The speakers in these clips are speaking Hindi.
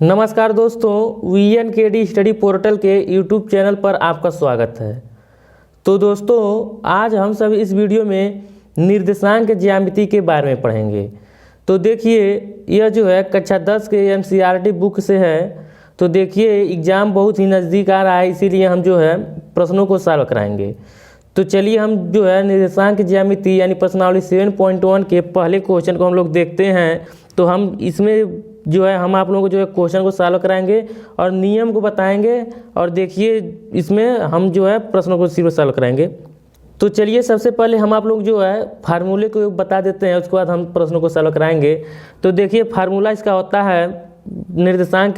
नमस्कार दोस्तों, VNKD स्टडी पोर्टल के यूट्यूब चैनल पर आपका स्वागत है। तो दोस्तों, आज हम सब इस वीडियो में निर्देशांक ज्यामिति के बारे में पढ़ेंगे। तो देखिए, यह जो है कक्षा 10 के NCERT बुक से है। तो देखिए, एग्ज़ाम बहुत ही नज़दीक आ रहा है, इसीलिए हम जो है प्रश्नों को सॉल्व कराएंगे। तो चलिए हम जो है निर्देशांक ज्यामिति यानी प्रश्नावली 7.1 के पहले क्वेश्चन को हम लोग देखते हैं। तो हम इसमें जो है हम आप लोगों को जो है क्वेश्चन को सॉल्व कराएंगे और नियम को बताएंगे, और देखिए इसमें हम जो है प्रश्नों को सिर्फ सॉल्व कराएंगे। तो चलिए सबसे पहले हम आप लोग जो है फार्मूले को बता देते हैं, उसके बाद हम प्रश्नों को सॉल्व कराएंगे। तो देखिए फार्मूला इसका होता है निर्देशांक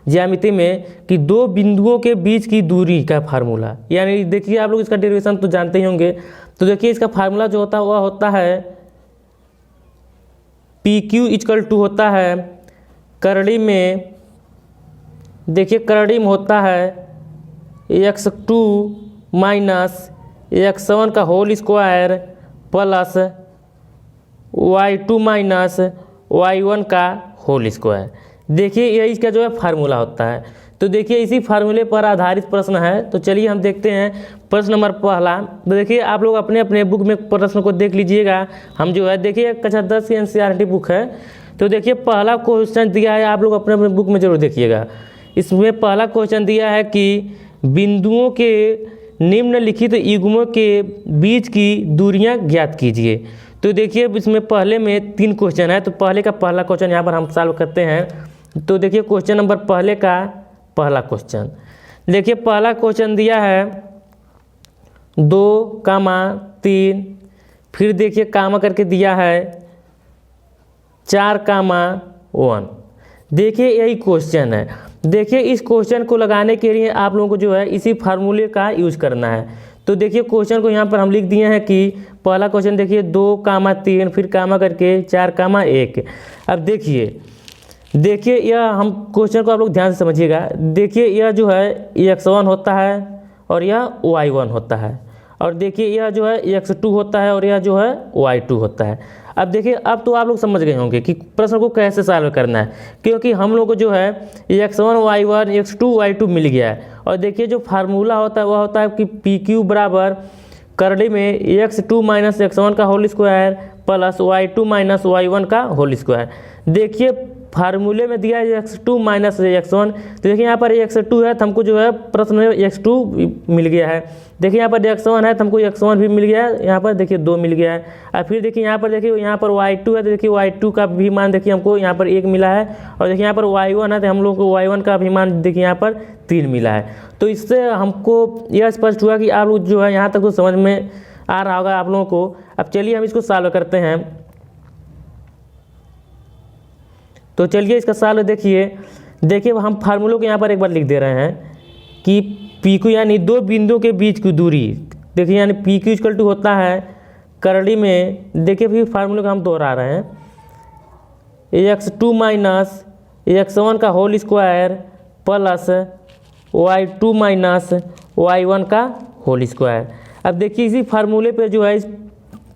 ज्यामिति में कि दो बिंदुओं के बीच की दूरी का फार्मूला, यानी देखिए आप लोग इसका डेरिवेशन तो जानते ही होंगे। तो देखिए इसका फार्मूला जो होता है वह होता है PQ = होता है करड़ी में, देखिए करड़ी में होता है x2 माइनस x1 का whole square plus y2 minus y1 का होल स्क्वायर। देखिए यही इसका जो है फार्मूला होता है। तो देखिए इसी फार्मूले पर आधारित प्रश्न है। तो चलिए हम देखते हैं प्रश्न नंबर पहला। तो देखिए आप लोग अपने अपने बुक में प्रश्न को देख लीजिएगा। हम जो है देखिए कक्षा 10 की NCERT बुक है। तो देखिए पहला क्वेश्चन दिया है, आप लोग अपने अपने बुक में जरूर देखिएगा। इसमें पहला क्वेश्चन दिया है कि बिंदुओं के निम्नलिखित युग्मों के बीच की दूरियां ज्ञात कीजिए। तो देखिए इसमें पहले में 3 क्वेश्चन है। तो पहले का पहला क्वेश्चन यहाँ पर हम सॉल्व करते हैं। तो देखिए क्वेश्चन नंबर पहले का पहला क्वेश्चन, देखिए पहला क्वेश्चन दिया है 2, फिर देखिए कामा करके दिया है 4, 1। देखिए यही क्वेश्चन है। देखिए इस क्वेश्चन को लगाने के लिए आप लोगों को जो है इसी फार्मूले का यूज करना है। तो देखिए क्वेश्चन को यहाँ पर हम लिख दिए हैं कि पहला क्वेश्चन देखिए 2, 3, फिर कामा करके 4, 1। अब देखिए यह हम क्वेश्चन को आप लोग ध्यान से समझिएगा। देखिए यह जो है x1 होता है और यह y1 होता है, और देखिए यह जो है x2 होता है और यह जो है y2 होता है। अब देखिए अब तो आप लोग समझ गए होंगे कि प्रश्न को कैसे सॉल्व करना है, क्योंकि हम लोग को जो है x1 y1 x2 y2 मिल गया है। और देखिए जो फार्मूला होता है वह होता है कि PQ बराबर करड़ी में x2 माइनस x1 का whole square plus y2 minus y1 का होल स्क्वायर। देखिए फार्मूले में दिया है x2 माइनस x1। तो देखिए यहाँ पर x2 है तो हमको जो है प्रश्न में x2 मिल गया है। देखिए यहाँ पर x1 है तो हमको x1 भी मिल गया है, यहाँ पर देखिए 2 मिल गया है। और फिर देखिए यहाँ पर y2 है तो देखिए y2 का भी मान देखिए हमको यहाँ पर 1 मिला है, और देखिए यहाँ पर y1 है तो हम लोग को y1 का भी मान देखिए यहाँ पर 3 मिला है। तो इससे हमको यह स्पष्ट हुआ कि आप लोग जो है यहाँ तक तो समझ में आ रहा होगा आप लोगों को। अब चलिए हम इसको सॉल्व करते हैं। तो चलिए इसका सॉल्व देखिए हम फार्मूलों को यहाँ पर एक बार लिख दे रहे हैं कि PQ यानी दो बिंदुओं के बीच की दूरी, देखिए यानी PQ = होता है करड़ी में, देखिए फिर फार्मूले को हम दोहरा रहे हैं x2 माइनस x1 का whole square plus y2 minus y1 का होल स्क्वायर। अब देखिए इसी फार्मूले पे जो है इस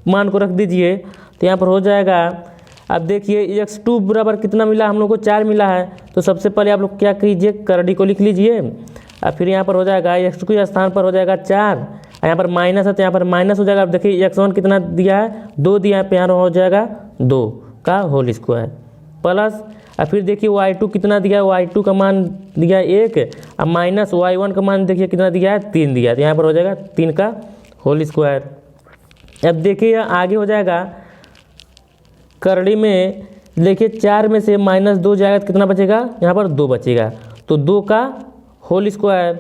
मान को रख दीजिए तो यहाँ पर हो जाएगा। अब देखिए x2 बराबर कितना मिला, हम लोग को 4 मिला है। तो सबसे पहले आप लोग क्या कीजिए, करड़ी को लिख लीजिए। अब फिर यहाँ पर हो जाएगा x2 के स्थान पर हो जाएगा 4, यहाँ पर माइनस है तो यहाँ पर माइनस हो जाएगा। अब देखिए x1 कितना दिया है, 2 दिया है, यहाँ हो जाएगा 2 का होल स्क्वायर प्लस। अब फिर देखिए y2 कितना दिया है, y2 का मान दिया है 1, अब माइनस y1 का मान देखिए कितना दिया है, 3 दिया है, तो यहाँ पर हो जाएगा 3 का होल स्क्वायर। अब देखिए आगे हो जाएगा करड़ी में, देखिए 4 में से -2 जाएगा तो कितना बचेगा, यहाँ पर 2 बचेगा, तो 2 का होल स्क्वायर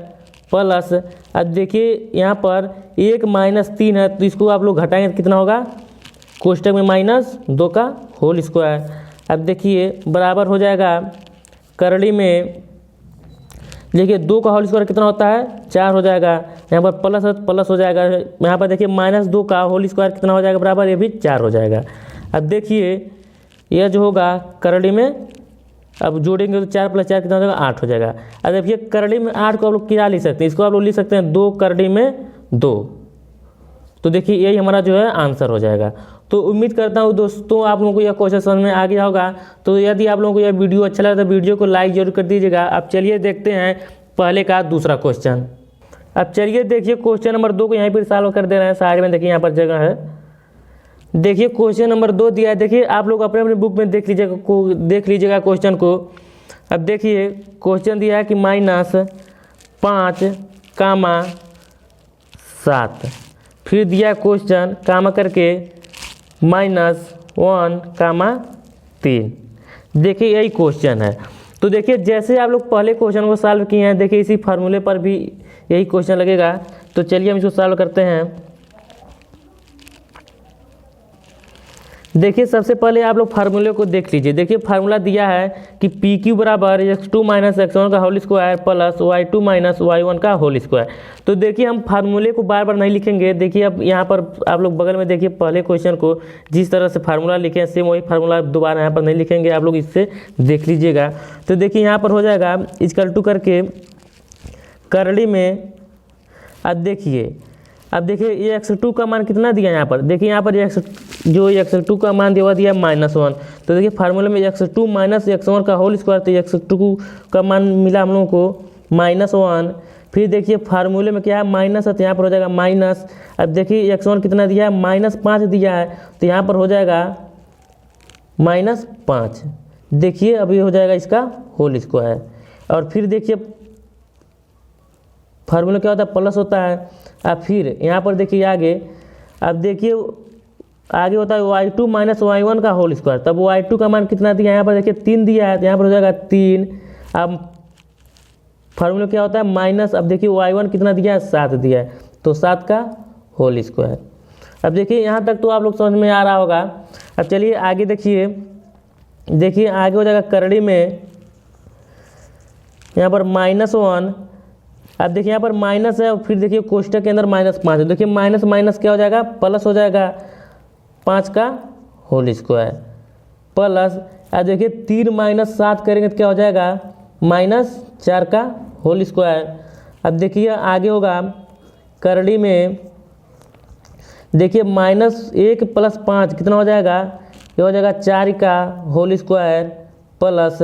प्लस। अब देखिए यहाँ पर 1 - 3 है तो इसको आप लोग घटाएंगे तो कितना होगा, कोष्टक में -2 का होल स्क्वायर। अब देखिए बराबर हो जाएगा करड़ी में, देखिए 2 का होल स्क्वायर कितना होता है, 4 हो जाएगा, यहाँ पर प्लस है तो प्लस हो जाएगा। यहाँ पर देखिए -2 का होल स्क्वायर कितना हो जाएगा बराबर, ये भी 4 हो जाएगा। अब देखिए यह जो होगा करड़ी में, अब जोड़ेंगे तो 4 + 4 कितना हो जाएगा, 8 हो जाएगा। अब देखिए करड़ी में 8 को आप लोग क्या लिख सकते हैं, इसको आप लोग लिख सकते हैं 2 करड़ी में 2। तो देखिए यही हमारा जो है आंसर हो जाएगा। तो उम्मीद करता हूँ दोस्तों आप लोगों को यह क्वेश्चन समझ में आ गया होगा। तो यदि आप लोगों को यह वीडियो अच्छा लगा तो वीडियो को लाइक जरूर कर दीजिएगा। अब चलिए देखते हैं पहले का दूसरा क्वेश्चन। अब चलिए देखिए क्वेश्चन नंबर 2 को यहीं पर सॉल्व कर दे रहे हैं। साइड में देखिए यहाँ पर जगह है। देखिए क्वेश्चन नंबर 2 दिया है। देखिए आप लोग अपने अपने बुक में देख लीजिएगा क्वेश्चन को। अब देखिए क्वेश्चन दिया है कि -5,7 फिर दिया क्वेश्चन कामा करके -1,3। देखिए यही क्वेश्चन है। तो देखिए जैसे आप लोग पहले क्वेश्चन को सॉल्व किए हैं, देखिए इसी फार्मूले पर भी यही क्वेश्चन लगेगा। तो चलिए हम इसको सॉल्व करते हैं। देखिए सबसे पहले आप लोग फार्मूले को देख लीजिए। देखिए फार्मूला दिया है कि PQ बराबर x2 - x1 का whole square plus y2 - y1 का होल स्क्वायर। तो देखिए हम फार्मूले को बार बार नहीं लिखेंगे। देखिए अब यहाँ पर आप लोग बगल में देखिए पहले क्वेश्चन को जिस तरह से फार्मूला लिखे हैं सेम वही फार्मूला दोबारा यहाँ पर नहीं लिखेंगे, आप लोग इससे देख लीजिएगा। तो देखिए यहाँ पर हो जाएगा इक्वल टू करके करली में। अब देखिए ये x2 का मान कितना दिया है यहाँ पर। देखिए यहाँ पर x2 का मान दिया दिया -1। तो देखिए फार्मूले में x2 - x1 का होल स्क्वायर, तो x2 का मान मिला हम लोगों को -1। फिर देखिए फार्मूले में क्या है माइनस है, तो यहाँ पर हो जाएगा माइनस। अब देखिए x1 कितना दिया है -5 दिया है, तो यहाँ पर हो जाएगा -5। देखिए अभी हो जाएगा इसका होल स्क्वायर। और फिर देखिए फार्मूला क्या होता है प्लस होता है। अब फिर यहाँ पर देखिए आगे, अब देखिए आगे होता है y2 - y1 का होल स्क्वायर। तब y2 का मान कितना दिया है यहाँ पर देखिए 3 दिया है, तो यहाँ पर हो जाएगा 3। अब फार्मूला क्या होता है माइनस। अब देखिए y1 कितना दिया है 7 दिया है, तो 7 का होल स्क्वायर। अब देखिए यहाँ तक तो आप लोग समझ में आ रहा होगा। अब चलिए आगे देखिए आगे हो जाएगा करड़ी में यहाँ पर -1। अब देखिए यहाँ पर माइनस है और फिर देखिए कोष्टक के अंदर -5 है। देखिए माइनस माइनस क्या हो जाएगा प्लस हो जाएगा 5 का होल स्क्वायर प्लस। अब देखिए 3 - 7 करेंगे तो क्या हो जाएगा -4 का होल स्क्वायर। अब देखिए आगे होगा करड़ी में, देखिए -1 + 5 कितना हो जाएगा, ये हो जाएगा 4 का होल स्क्वायर प्लस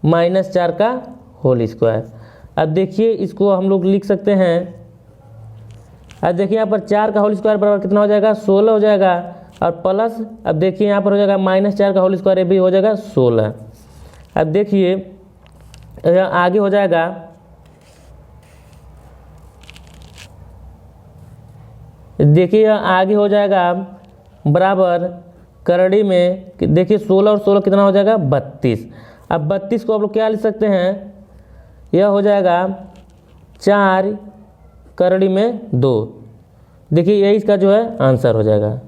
-4 का होल स्क्वायर। अब देखिए इसको हम लोग लिख सकते हैं। अब देखिए यहाँ पर 4 का होल स्क्वायर बराबर कितना हो जाएगा 16 हो जाएगा, और प्लस अब देखिए यहाँ पर हो जाएगा -4 का होल स्क्वायर, ये भी हो जाएगा 16। अब देखिए आगे हो जाएगा बराबर करड़ी में देखिए 16 और 16 कितना हो जाएगा 32। अब 32 को आप लोग क्या लिख सकते हैं, यह हो जाएगा 4 करड़ी में 2। देखिए यही इसका जो है आंसर हो जाएगा।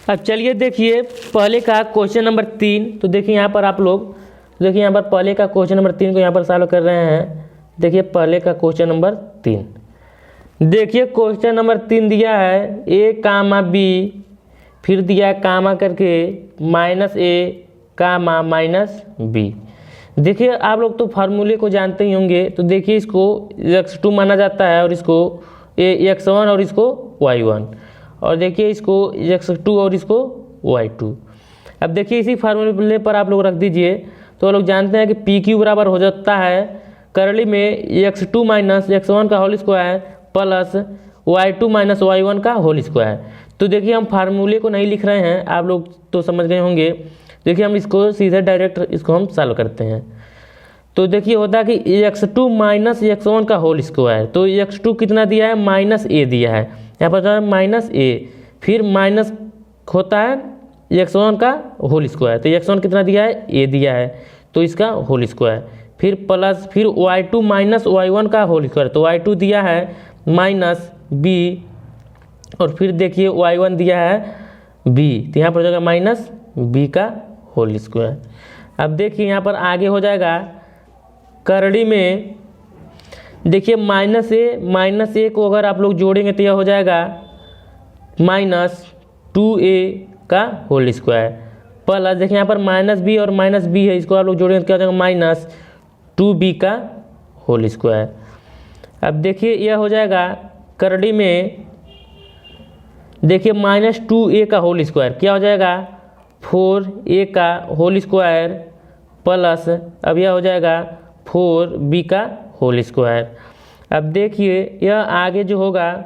अब चलिए देखिए पहले का क्वेश्चन नंबर 3। तो देखिए यहाँ पर आप लोग देखिए यहाँ पर पहले का क्वेश्चन नंबर 3 को यहाँ पर सॉल्व कर रहे हैं। देखिए पहले का क्वेश्चन नंबर 3। देखिए क्वेश्चन नंबर 3 दिया है a, b फिर दिया कामा करके -a, -b। देखिए आप लोग तो फार्मूले को जानते ही होंगे। तो देखिए इसको x2 माना जाता है और इसको x1 और इसको y1, और देखिए इसको x2 और इसको y2। अब देखिए इसी फार्मूले पर आप लोग रख दीजिए। तो लोग जानते हैं कि PQ बराबर हो जाता है करली में x2 - x1 का whole square plus y2 - y1 का होल स्क्वायर। तो देखिए हम फार्मूले को नहीं लिख रहे हैं, आप लोग तो समझ गए होंगे। देखिए हम इसको सीधे डायरेक्ट इसको हम सॉल्व करते हैं। तो देखिए होता है कि x2 - x1 का होल स्क्वायर। तो x2 कितना दिया है -a दिया है, यहाँ पर -a, फिर माइनस होता है x1 का होल स्क्वायर। तो x1 कितना दिया है a दिया है, तो इसका होल स्क्वायर, फिर प्लस फिर y2 - y1 का होल स्क्वायर। तो y2 दिया है -b, और फिर देखिए y1 दिया है b, तो यहाँ पर हो जाएगा -b का होल स्क्वायर। अब देखिए यहाँ पर आगे हो जाएगा करड़ी में, देखिए -a को अगर आप लोग जोड़ेंगे तो यह हो जाएगा -2a का होल स्क्वायर प्लस देखिए यहाँ पर -b और -b है, इसको आप लोग जोड़ेंगे तो क्या हो जाएगा -2b का होल स्क्वायर। अब देखिए यह हो जाएगा करड़ी में देखिए -2a का होल स्क्वायर क्या हो जाएगा 4a का होल स्क्वायर प्लस अब यह हो जाएगा 4b का होल स्क्वायर। अब देखिए यह आगे जो होगा,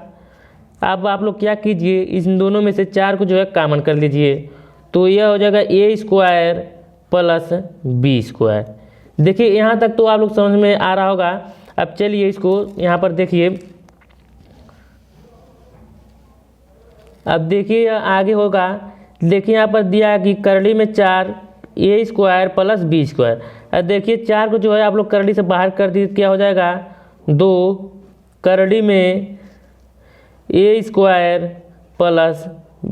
अब आप लोग क्या कीजिए, इन दोनों में से 4 को जो है कॉमन कर लीजिए, तो यह हो जाएगा a square plus b square. देखिए यहाँ तक तो आप लोग समझ में आ रहा होगा। अब चलिए इसको यहाँ पर देखिए, अब देखिए आगे होगा। देखिए यहाँ पर दिया है कि करड़ी में 4 a square plus b square. अब देखिए 4 को जो है आप लोग करड़ी से बाहर कर दीजिए, क्या हो जाएगा 2 करड़ी में a square plus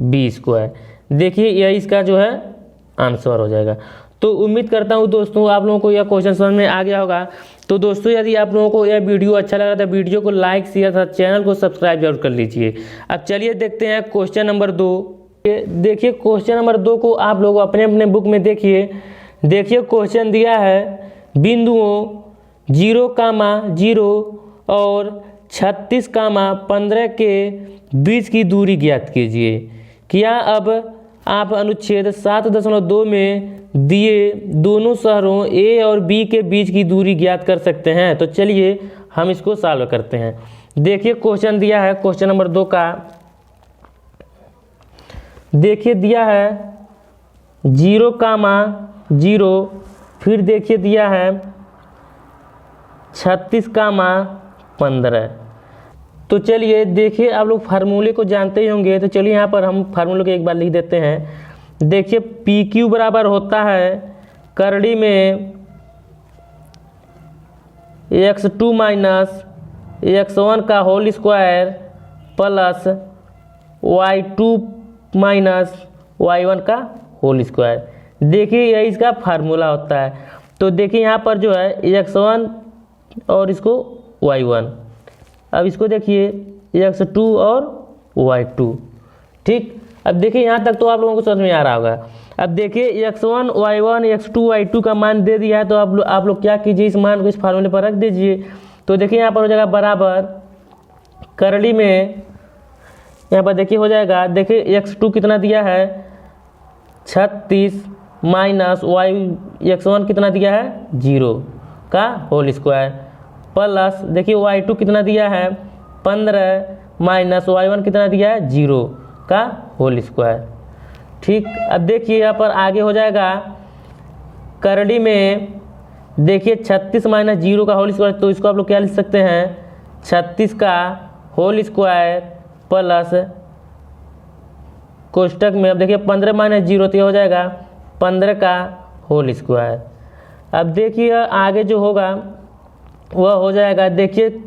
b square. देखिए यह इसका जो है आंसर हो जाएगा। तो उम्मीद करता हूँ दोस्तों आप लोगों को यह क्वेश्चन समझ में आ गया होगा। तो दोस्तों यदि आप लोगों को यह वीडियो अच्छा लगा तो वीडियो को लाइक शेयर तथा चैनल को सब्सक्राइब जरूर कर लीजिए। अब चलिए देखते हैं क्वेश्चन नंबर 2। देखिए क्वेश्चन नंबर 2 को आप लोग अपने अपने बुक में देखिए। देखिए क्वेश्चन दिया है बिंदुओं 0,0 और 36,15 के बीच की दूरी ज्ञात कीजिए। क्या अब आप अनुच्छेद 7.2 में दिए दोनों शहरों A और B के बीच की दूरी ज्ञात कर सकते हैं? तो चलिए हम इसको सॉल्व करते हैं। देखिए क्वेश्चन दिया है क्वेश्चन नंबर 2 का, देखिए दिया है 0,0, फिर देखिए दिया है 36,15। तो चलिए देखिए आप लोग फार्मूले को जानते ही होंगे, तो चलिए यहाँ पर हम फार्मूले को एक बार लिख देते हैं। देखिए PQ बराबर होता है करड़ी में x2 माइनस x1 का whole square plus y2 minus y1 का होल स्क्वायर। देखिए यही इसका फार्मूला होता है। तो देखिए यहाँ पर जो है x1 और इसको y1, अब इसको देखिए x2 और y2। ठीक, अब देखिए यहाँ तक तो आप लोगों को समझ में आ रहा होगा। अब देखिए x1 y1 x2 y2 का मान दे दिया है, तो आप लोग क्या कीजिए, इस मान को इस फार्मूले पर रख दीजिए। तो देखिए यहाँ पर हो जाएगा बराबर करड़ी में, यहाँ पर देखिए हो जाएगा, देखिए x2 कितना दिया है 36 माइनस x1 कितना दिया है 0 का होल स्क्वायर प्लस देखिए y2 कितना दिया है 15 माइनस y1 कितना दिया है 0 का होल स्क्वायर। ठीक, अब देखिए यहाँ पर आगे हो जाएगा करड़ी में, देखिए 36 माइनस 0 का होल स्क्वायर, तो इसको आप लोग क्या लिख सकते हैं 36 का होल स्क्वायर प्लस कोष्टक में, अब देखिए 15 माइनस 0 तो हो जाएगा 15 का होल स्क्वायर। अब देखिए आगे जो होगा वह हो जाएगा, देखिए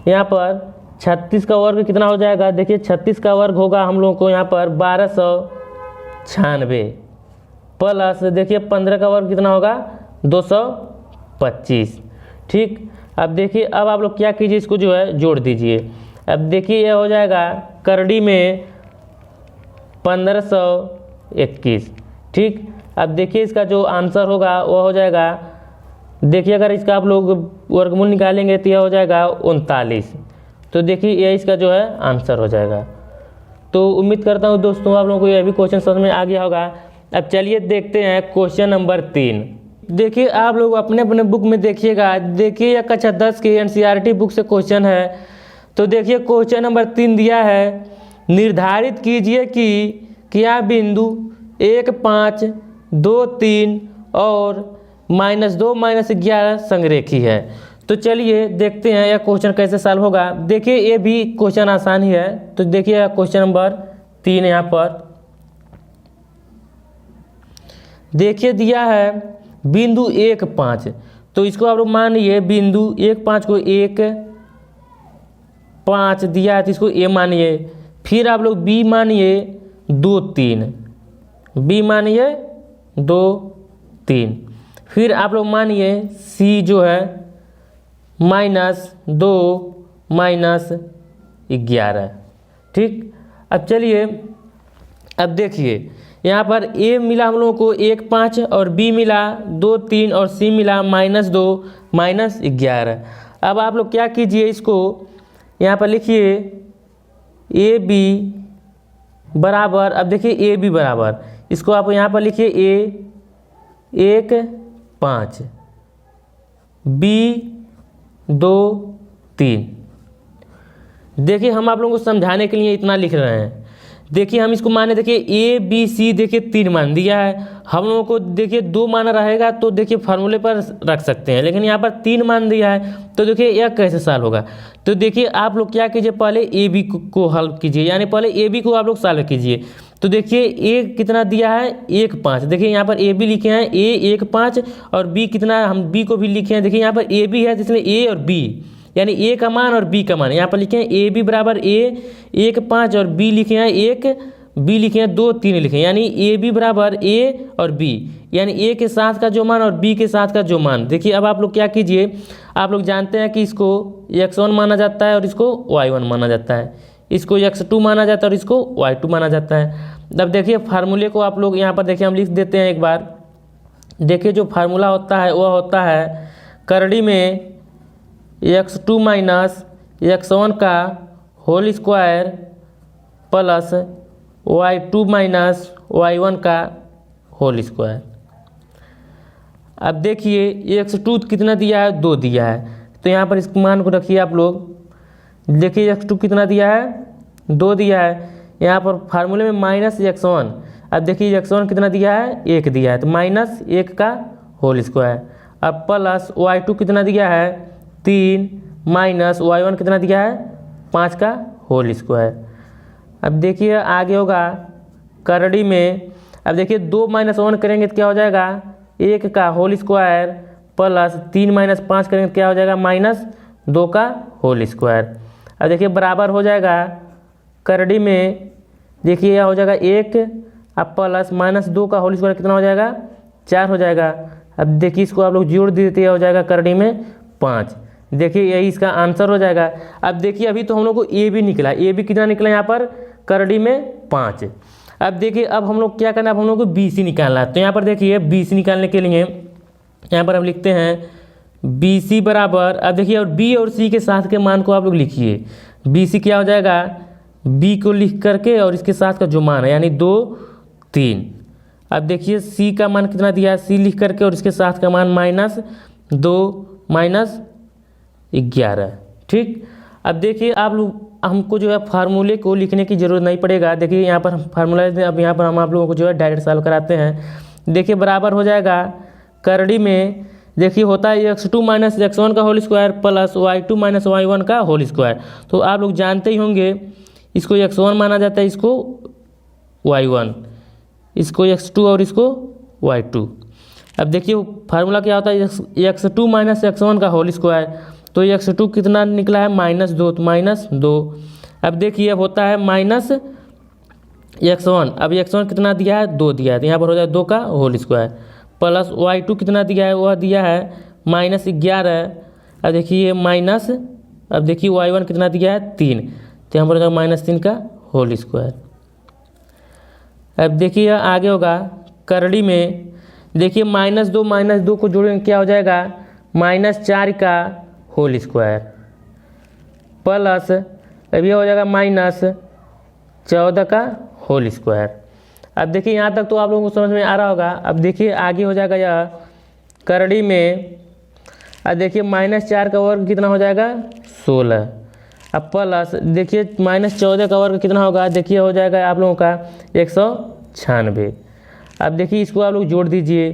यहाँ पर 36 का वर्ग कितना हो जाएगा, देखिए 36 का वर्ग होगा हम लोगों को यहाँ पर 1296 प्लस देखिए 15 का वर्ग कितना होगा 225। ठीक, अब देखिए अब आप लोग क्या कीजिए, इसको जो है जोड़ दीजिए। अब देखिए यह हो जाएगा करड़ी में 1521। ठीक, अब देखिए इसका जो आंसर होगा वह हो जाएगा, देखिए अगर इसका आप लोग वर्गमूल निकालेंगे तो यह हो जाएगा 39। तो देखिए यह इसका जो है आंसर हो जाएगा। तो उम्मीद करता हूँ दोस्तों आप लोगों को यह भी क्वेश्चन समझ में आ गया होगा। अब चलिए देखते हैं क्वेश्चन नंबर 3। देखिए आप लोग अपने अपने बुक में देखिएगा। देखिए यह कक्षा 10 के NCERT बुक से क्वेश्चन है। तो देखिए क्वेश्चन नंबर 3 दिया है, निर्धारित कीजिए कि क्या बिंदु 1, 5, 2, 3 और -2, -11 संरेखी है। तो चलिए देखते हैं यह क्वेश्चन कैसे सॉल्व होगा। देखिए ये भी क्वेश्चन आसान ही है। तो देखिए क्वेश्चन नंबर 3 यहाँ पर देखिए दिया है बिंदु 1, 5। तो इसको आप लोग मान लिए बिंदु 1, 5 को 1, 5 दिया है तो इसको ए मानिए। फिर आप लोग बी मानिए 2, 3, बी मानिए 2, 3। फिर आप लोग मानिए सी जो है -2, -11। ठीक, अब चलिए अब देखिए यहाँ पर ए मिला हम लोगों को 1, 5 और बी मिला 2, 3 और सी मिला -2, -11। अब आप लोग क्या कीजिए, इसको यहाँ पर लिखिए ए बी बराबर, अब देखिए ए बी बराबर, इसको आप यहाँ पर लिखिए ए 1 5 बी 2 3। देखिए हम आप लोगों को समझाने के लिए इतना लिख रहे हैं। देखिए हम इसको माने, देखिए ए बी सी देखिए 3 मान दिया है, हम लोगों को देखिए 2 माना रहेगा तो देखिए फार्मूले पर रख सकते हैं, लेकिन यहाँ पर 3 मान दिया है तो देखिए यह कैसे सॉल्व होगा। तो देखिए आप लोग क्या कीजिए, पहले ए बी को हल कीजिए, यानी पहले ए बी को आप लोग सॉल्व कीजिए। तो देखिए ए कितना दिया है 1 5, देखिए यहाँ पर ए बी लिखे हैं ए 1 5 और बी कितना, हम बी को भी लिखे हैं, देखिए यहाँ पर ए बी है जिसमें ए और बी यानी ए का मान और बी का मान, यहाँ पर लिखे हैं ए बी बराबर ए 1 5 और बी लिखे हैं 1, बी लिखे हैं 2 3 लिखे हैं, यानी ए बी बराबर ए और बी, यानी ए के साथ का जो मान और बी के साथ का जो मान। देखिए अब आप लोग क्या कीजिए, आप लोग जानते हैं कि इसको x1 माना जाता है और इसको y1 माना जाता है, इसको x2 माना जाता है और इसको y2 माना जाता है। अब देखिए फार्मूले को आप लोग यहाँ पर देखिए हम लिख देते हैं एक बार। देखिए जो फार्मूला होता है वह होता है करड़ी में x2 माइनस x1 का whole square plus y2 minus y1 का होल स्क्वायर। अब देखिए x2 कितना दिया है 2 दिया है, तो यहाँ पर इस मान को रखिए आप लोग। देखिए x2 कितना दिया है 2 दिया है, यहाँ पर फार्मूले में माइनस x1। अब देखिए x1 कितना दिया है 1 दिया है, तो माइनस 1 का होल स्क्वायर। अब प्लस y2 कितना दिया है 3 माइनस y1 कितना दिया है 5 का होल स्क्वायर। अब देखिए आगे होगा करड़ी में, अब देखिए 2 माइनस 1 करेंगे तो क्या हो जाएगा 1 का होल स्क्वायर प्लस 3 माइनस 5 करेंगे तो क्या हो जाएगा माइनस 2 का होल स्क्वायर। अब देखिए बराबर हो जाएगा करड़ी में, देखिए यह हो जाएगा 1 अब प्लस माइनस 2 का होल स्क्वायर कितना हो जाएगा 4 हो जाएगा। अब देखिए इसको आप लोग जोड़ देते हो जाएगा करड़ी में 5। देखिए यही इसका आंसर हो जाएगा। अब देखिए अभी तो हम लोग को ए बी निकला, ए बी कितना निकला यहाँ पर करड़ी में 5। अब देखिए अब हम लोग क्या करना है, अब हम लोग को बी सी निकालना है। तो यहाँ पर देखिए बी सी निकालने के लिए यहाँ पर हम लिखते हैं बी सी बराबर, अब देखिए और बी और सी के साथ के मान को आप लोग लिखिए। बी सी क्या हो जाएगा बी को लिख करके और इसके साथ का जो मान है यानी 2 3। अब देखिए सी का मान कितना दिया है सी लिख करके और इसके साथ का मान माइनस 2 माइनस 11। ठीक, अब देखिए आप लोग हमको जो है फार्मूले को लिखने की ज़रूरत नहीं पड़ेगा। देखिए यहाँ पर हम फार्मूला, अब यहाँ पर हम आप लोगों को जो है डायरेक्ट सॉल्व कराते हैं। देखिए बराबर हो जाएगा करड़ी में, देखिए होता है x2 माइनस x1 का whole square plus y2 minus y1 का होल स्क्वायर। तो आप लोग जानते ही होंगे इसको x1 माना जाता है, इसको y1, इसको x2 और इसको y2। अब देखिए फार्मूला क्या होता है x2 माइनस x1 का होल स्क्वायर, तो x2 कितना निकला है माइनस 2, तो माइनस 2। अब देखिए अब होता है माइनस x1, अब x1 कितना दिया है 2 दिया है, तो यहाँ पर हो जाए 2 का होल स्क्वायर प्लस y2 कितना दिया है वह दिया है माइनस 11। अब देखिए माइनस, अब देखिए y1 कितना दिया है 3, तो यहाँ पर हो जाएगा माइनस 3 का होल स्क्वायर। अब देखिए आगे होगा करड़ी में, देखिए माइनस 2 को जोड़ेंगे क्या हो जाएगा माइनस 4 का होल स्क्वायर प्लस अब ये हो जाएगा माइनस 14 का होल स्क्वायर। अब देखिए यहाँ तक तो आप लोगों को समझ में आ रहा होगा। अब देखिए आगे हो जाएगा यह करड़ी में, अब देखिए माइनस 4 का वर्ग कितना हो जाएगा 16। अब प्लस देखिए माइनस 14 का वर्ग कितना होगा, देखिए हो जाएगा आप लोगों का 196। अब देखिए इसको आप लोग जोड़ दीजिए,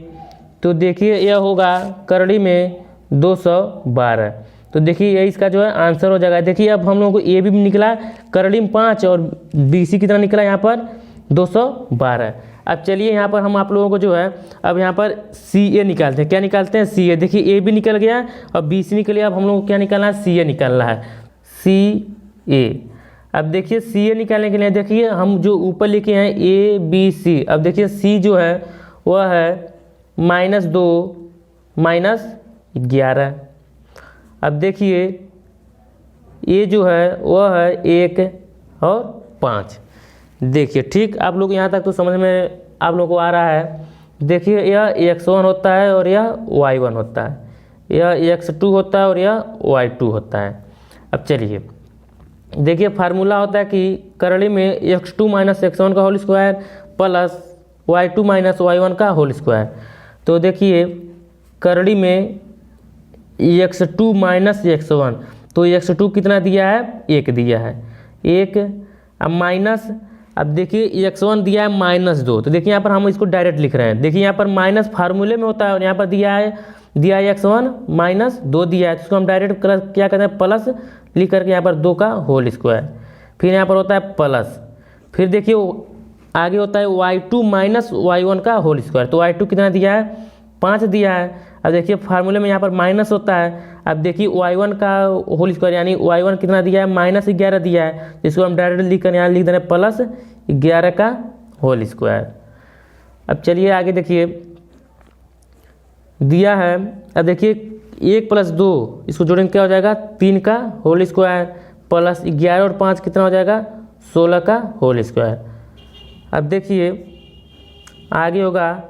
तो देखिए यह होगा करड़ी में 212। तो देखिए ये इसका जो है आंसर हो जाएगा। देखिए अब हम लोगों को ए भी निकला करड़ी में 5 और बी सी कितना निकला यहाँ पर 212। अब चलिए यहाँ पर हम आप लोगों को जो है अब यहाँ पर सी ए निकालते हैं। क्या निकालते हैं सी ए, देखिए ए भी निकल गया और बी सी निकल गया। अब हम लोग को क्या निकालना है सी ए निकालना है, सी ए। अब देखिए सी ए निकालने के लिए देखिए हम जो ऊपर लिखे हैं ए बी सी, अब देखिए सी जो है वह है -2 -11। अब देखिए ये जो है वह है 1 और 5। देखिए ठीक, आप लोग यहाँ तक तो समझ में आप लोगों को आ रहा है। देखिए यह x1 होता है और यह y1 होता है, यह x2 होता है और यह y2 होता है। अब चलिए देखिए फार्मूला होता है कि करड़ी में x2 माइनस x1 का whole square plus y2 minus y1 का होल स्क्वायर। तो देखिए करड़ी में x2 माइनस x1, तो x2 कितना दिया है, 1 दिया है, 1। अब माइनस, अब देखिए x1 दिया है -2, तो देखिए यहाँ पर हम इसको डायरेक्ट लिख रहे हैं। देखिए यहाँ पर माइनस फार्मूले में होता है और यहाँ पर दिया है x1 -2 दिया है, तो इसको हम डायरेक्ट क्या करते हैं, प्लस लिख करके यहाँ पर 2 का होल स्क्वायर। फिर यहाँ पर होता है प्लस, फिर देखिए आगे होता है y2 माइनस y1 का होल स्क्वायर। तो y2 कितना दिया है, 5 दिया है। अब देखिए फार्मूले में यहाँ पर माइनस होता है। अब देखिए y1 का होल स्क्वायर यानी y1 कितना दिया है, -11 दिया है, जिसको हम डायरेक्ट लिख कर यहाँ लिख दे रहे हैं +11 का होल स्क्वायर। अब चलिए आगे देखिए दिया है। अब देखिए 1 + 2 इसको जोड़ेंगे क्या हो जाएगा, 3 का होल स्क्वायर प्लस 11 और 5 कितना हो जाएगा, 16 का होल स्क्वायर। अब देखिए आगे होगा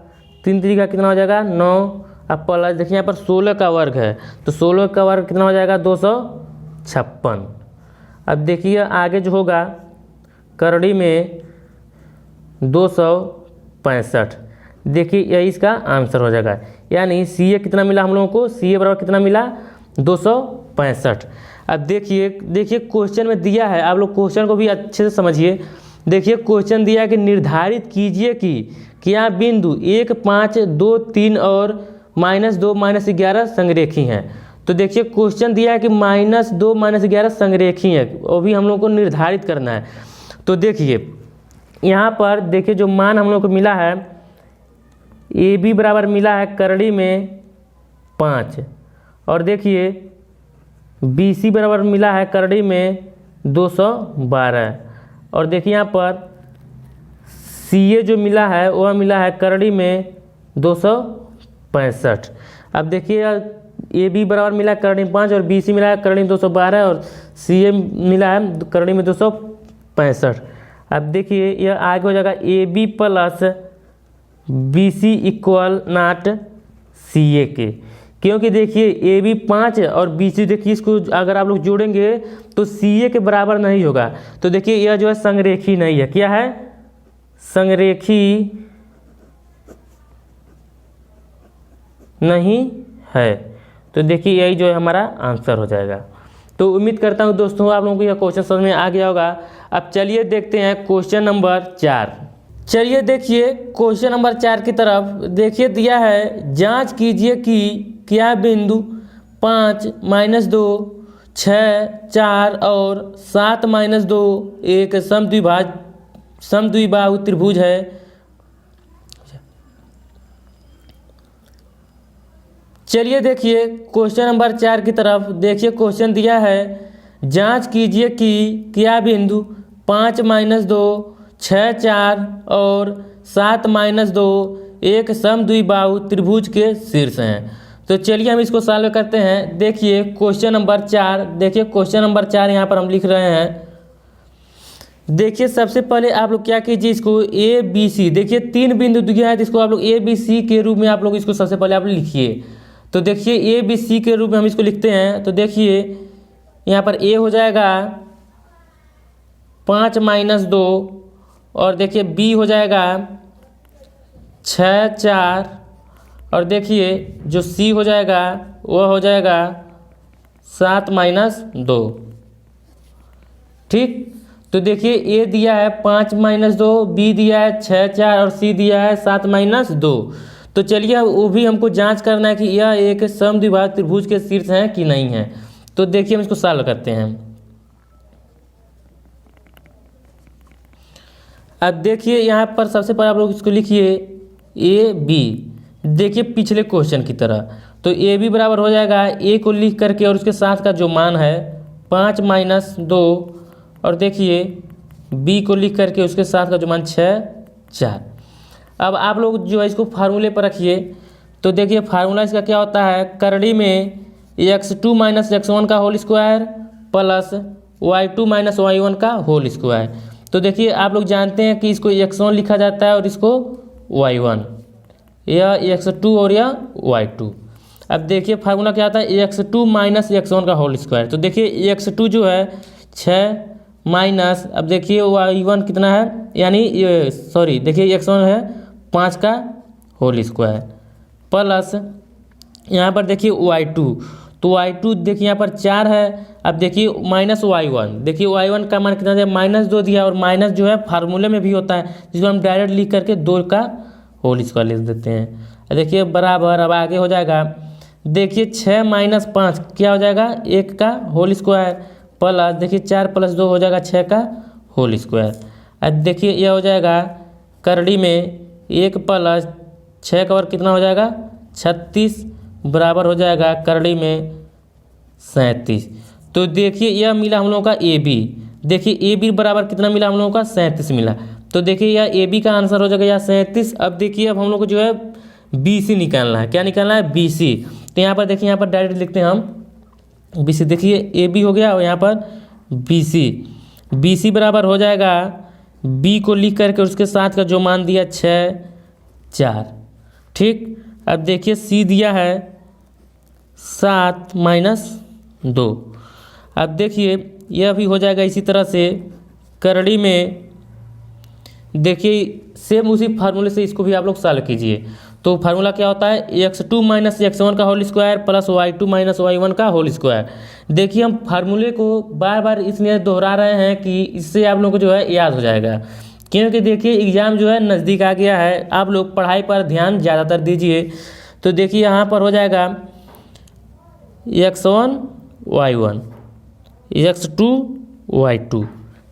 3 3 का कितना हो जाएगा, 9। अब प्लस देखिए यहाँ पर 16 का वर्ग है, तो 16 का वर्ग कितना हो जाएगा, 256। अब देखिए आगे जो होगा करड़ी में 265, देखिए यही इसका आंसर हो जाएगा। यानी CA कितना मिला हम लोगों को, CA बराबर कितना मिला, 265। अब देखिए क्वेश्चन में दिया है, आप लोग क्वेश्चन को भी अच्छे से समझिए। देखिए क्वेश्चन दिया है कि निर्धारित कीजिए कि क्या बिंदु 1 5 2 3 और -2 -11 संरेखी हैं। तो देखिए क्वेश्चन दिया है कि -2 -11 संरेखी है, वो भी हम लोग को निर्धारित करना है। तो देखिए यहाँ पर देखिए जो मान हम लोग को मिला है, AB बराबर मिला है करड़ी में 5, और देखिए BC बराबर मिला है करड़ी में 212, और देखिए यहाँ पर CA जो मिला है वह मिला है करड़ी में 265। अब देखिए AB बराबर मिला है करड़ी में 5 और BC मिला है करड़ी में 212 और CA मिला है करड़ी में 265। अब देखिए यह आगे हो जाएगा AB plus BC equal not CA के, क्योंकि देखिए AB 5 और BC देखिए इसको अगर आप लोग जोड़ेंगे तो CA के बराबर नहीं होगा। तो देखिए यह जो है संरेखी नहीं है, क्या है, संरेखी नहीं है। तो देखिए यही जो है हमारा आंसर हो जाएगा। तो उम्मीद करता हूँ दोस्तों आप लोगों को यह क्वेश्चन समझ में आ गया होगा। अब चलिए देखते हैं क्वेश्चन नंबर 4। चलिए देखिए क्वेश्चन नंबर 4 की तरफ। देखिए दिया है, जांच कीजिए कि क्या बिंदु 5 -2 6 4 और 7 -2 एक समद्विबाहु त्रिभुज है। चलिए देखिए क्वेश्चन नंबर 4 की तरफ। देखिए क्वेश्चन दिया है, जांच कीजिए कि क्या बिंदु 5 -2 6 4 और 7 -2 एक समद्विबाहु त्रिभुज के शीर्ष हैं। तो चलिए हम इसको सॉल्व करते हैं। देखिए क्वेश्चन नंबर 4, देखिए क्वेश्चन नंबर 4 यहाँ पर हम लिख रहे हैं। देखिए सबसे पहले आप लोग क्या कीजिए, इसको ABC, देखिए 3 बिंदु दिया है, तो इसको आप लोग ABC के रूप में आप लोग इसको सबसे पहले आप लिखिए। तो देखिए ABC के रूप में हम इसको लिखते हैं। तो देखिए यहाँ पर A हो जाएगा 5 -2 और देखिए B हो जाएगा 6 4 और देखिए जो C हो जाएगा वह हो जाएगा 7 -2। ठीक, तो देखिए A दिया है 5 -2, B दिया है 6 4 और C दिया है 7 -2। तो चलिए वो भी हमको जांच करना है कि यह एक समद्विबाहु त्रिभुज के शीर्ष है कि नहीं है। तो देखिए हम इसको सॉल्व करते हैं। अब देखिए यहाँ पर सबसे पहले आप लोग इसको लिखिए AB, देखिए पिछले क्वेश्चन की तरह। तो AB बराबर हो जाएगा A को लिख करके और उसके साथ का जो मान है 5 -2 और देखिए B को लिख करके उसके साथ का जो मान 6 4। अब आप लोग जो है इसको फार्मूले पर रखिए। तो देखिए फार्मूला इसका क्या होता है, करड़ी में x2 - x1 का whole square plus y2 - y1 का होल स्क्वायर। तो देखिए आप लोग जानते हैं कि इसको x1 लिखा जाता है और इसको y1, यह x2 और यह y2। अब देखिए फार्मूला क्या आता है, x2 - x1 का होल स्क्वायर। तो देखिए x2 जो है 6 माइनस, अब देखिए y1 कितना है, यानी सॉरी देखिए x1 है 5 का होल स्क्वायर प्लस यहाँ पर देखिए y2, तो y2 देखिए यहाँ पर 4 है। अब देखिए माइनस y1, देखिए y1 का मान कितना दिया, -2 दिया, और माइनस जो है फार्मूले में भी होता है जिसको हम डायरेक्ट लिख करके 2 का होल स्क्वायर लिख देते हैं। देखिए बराबर, अब आगे हो जाएगा, देखिए 6 - 5 क्या हो जाएगा, 1 का होल स्क्वायर प्लस देखिए 4 + 2 हो जाएगा 6 का होल स्क्वायर। अब देखिए यह हो जाएगा करड़ी में 1 + 6 का और कितना हो जाएगा 36 बराबर हो जाएगा करड़ी में 37। तो देखिए यह मिला हम लोगों का ए बी, देखिए ए बी बराबर कितना मिला हम लोगों का 37 मिला। तो देखिए यह ए बी का आंसर हो जाएगा यह 37। अब देखिए अब हम लोग को जो है बी सी निकालना है, क्या निकालना है, बी सी। तो यहाँ पर देखिए यहाँ पर डायरेक्ट लिखते हैं हम बी सी, देखिए ए बी हो गया और यहाँ पर बी सी, बी सी बराबर हो जाएगा बी को लिख करके उसके साथ का जो मान दिया 6 4, ठीक। अब देखिए सी दिया है 7 - 2। अब देखिए यह भी हो जाएगा इसी तरह से करड़ी में, देखिए सेम उसी फार्मूले से इसको भी आप लोग सॉल्व कीजिए। तो फार्मूला क्या होता है, x2 - x1 का whole square plus y2 - y1 का होल स्क्वायर। देखिए हम फार्मूले को बार बार इसलिए दोहरा रहे हैं कि इससे आप लोगों को जो है याद हो जाएगा, क्योंकि देखिए एग्ज़ाम जो है नज़दीक आ गया है, आप लोग पढ़ाई पर ध्यान ज़्यादातर दीजिए। तो देखिए यहाँ पर हो जाएगा x1 y1 x2 y2,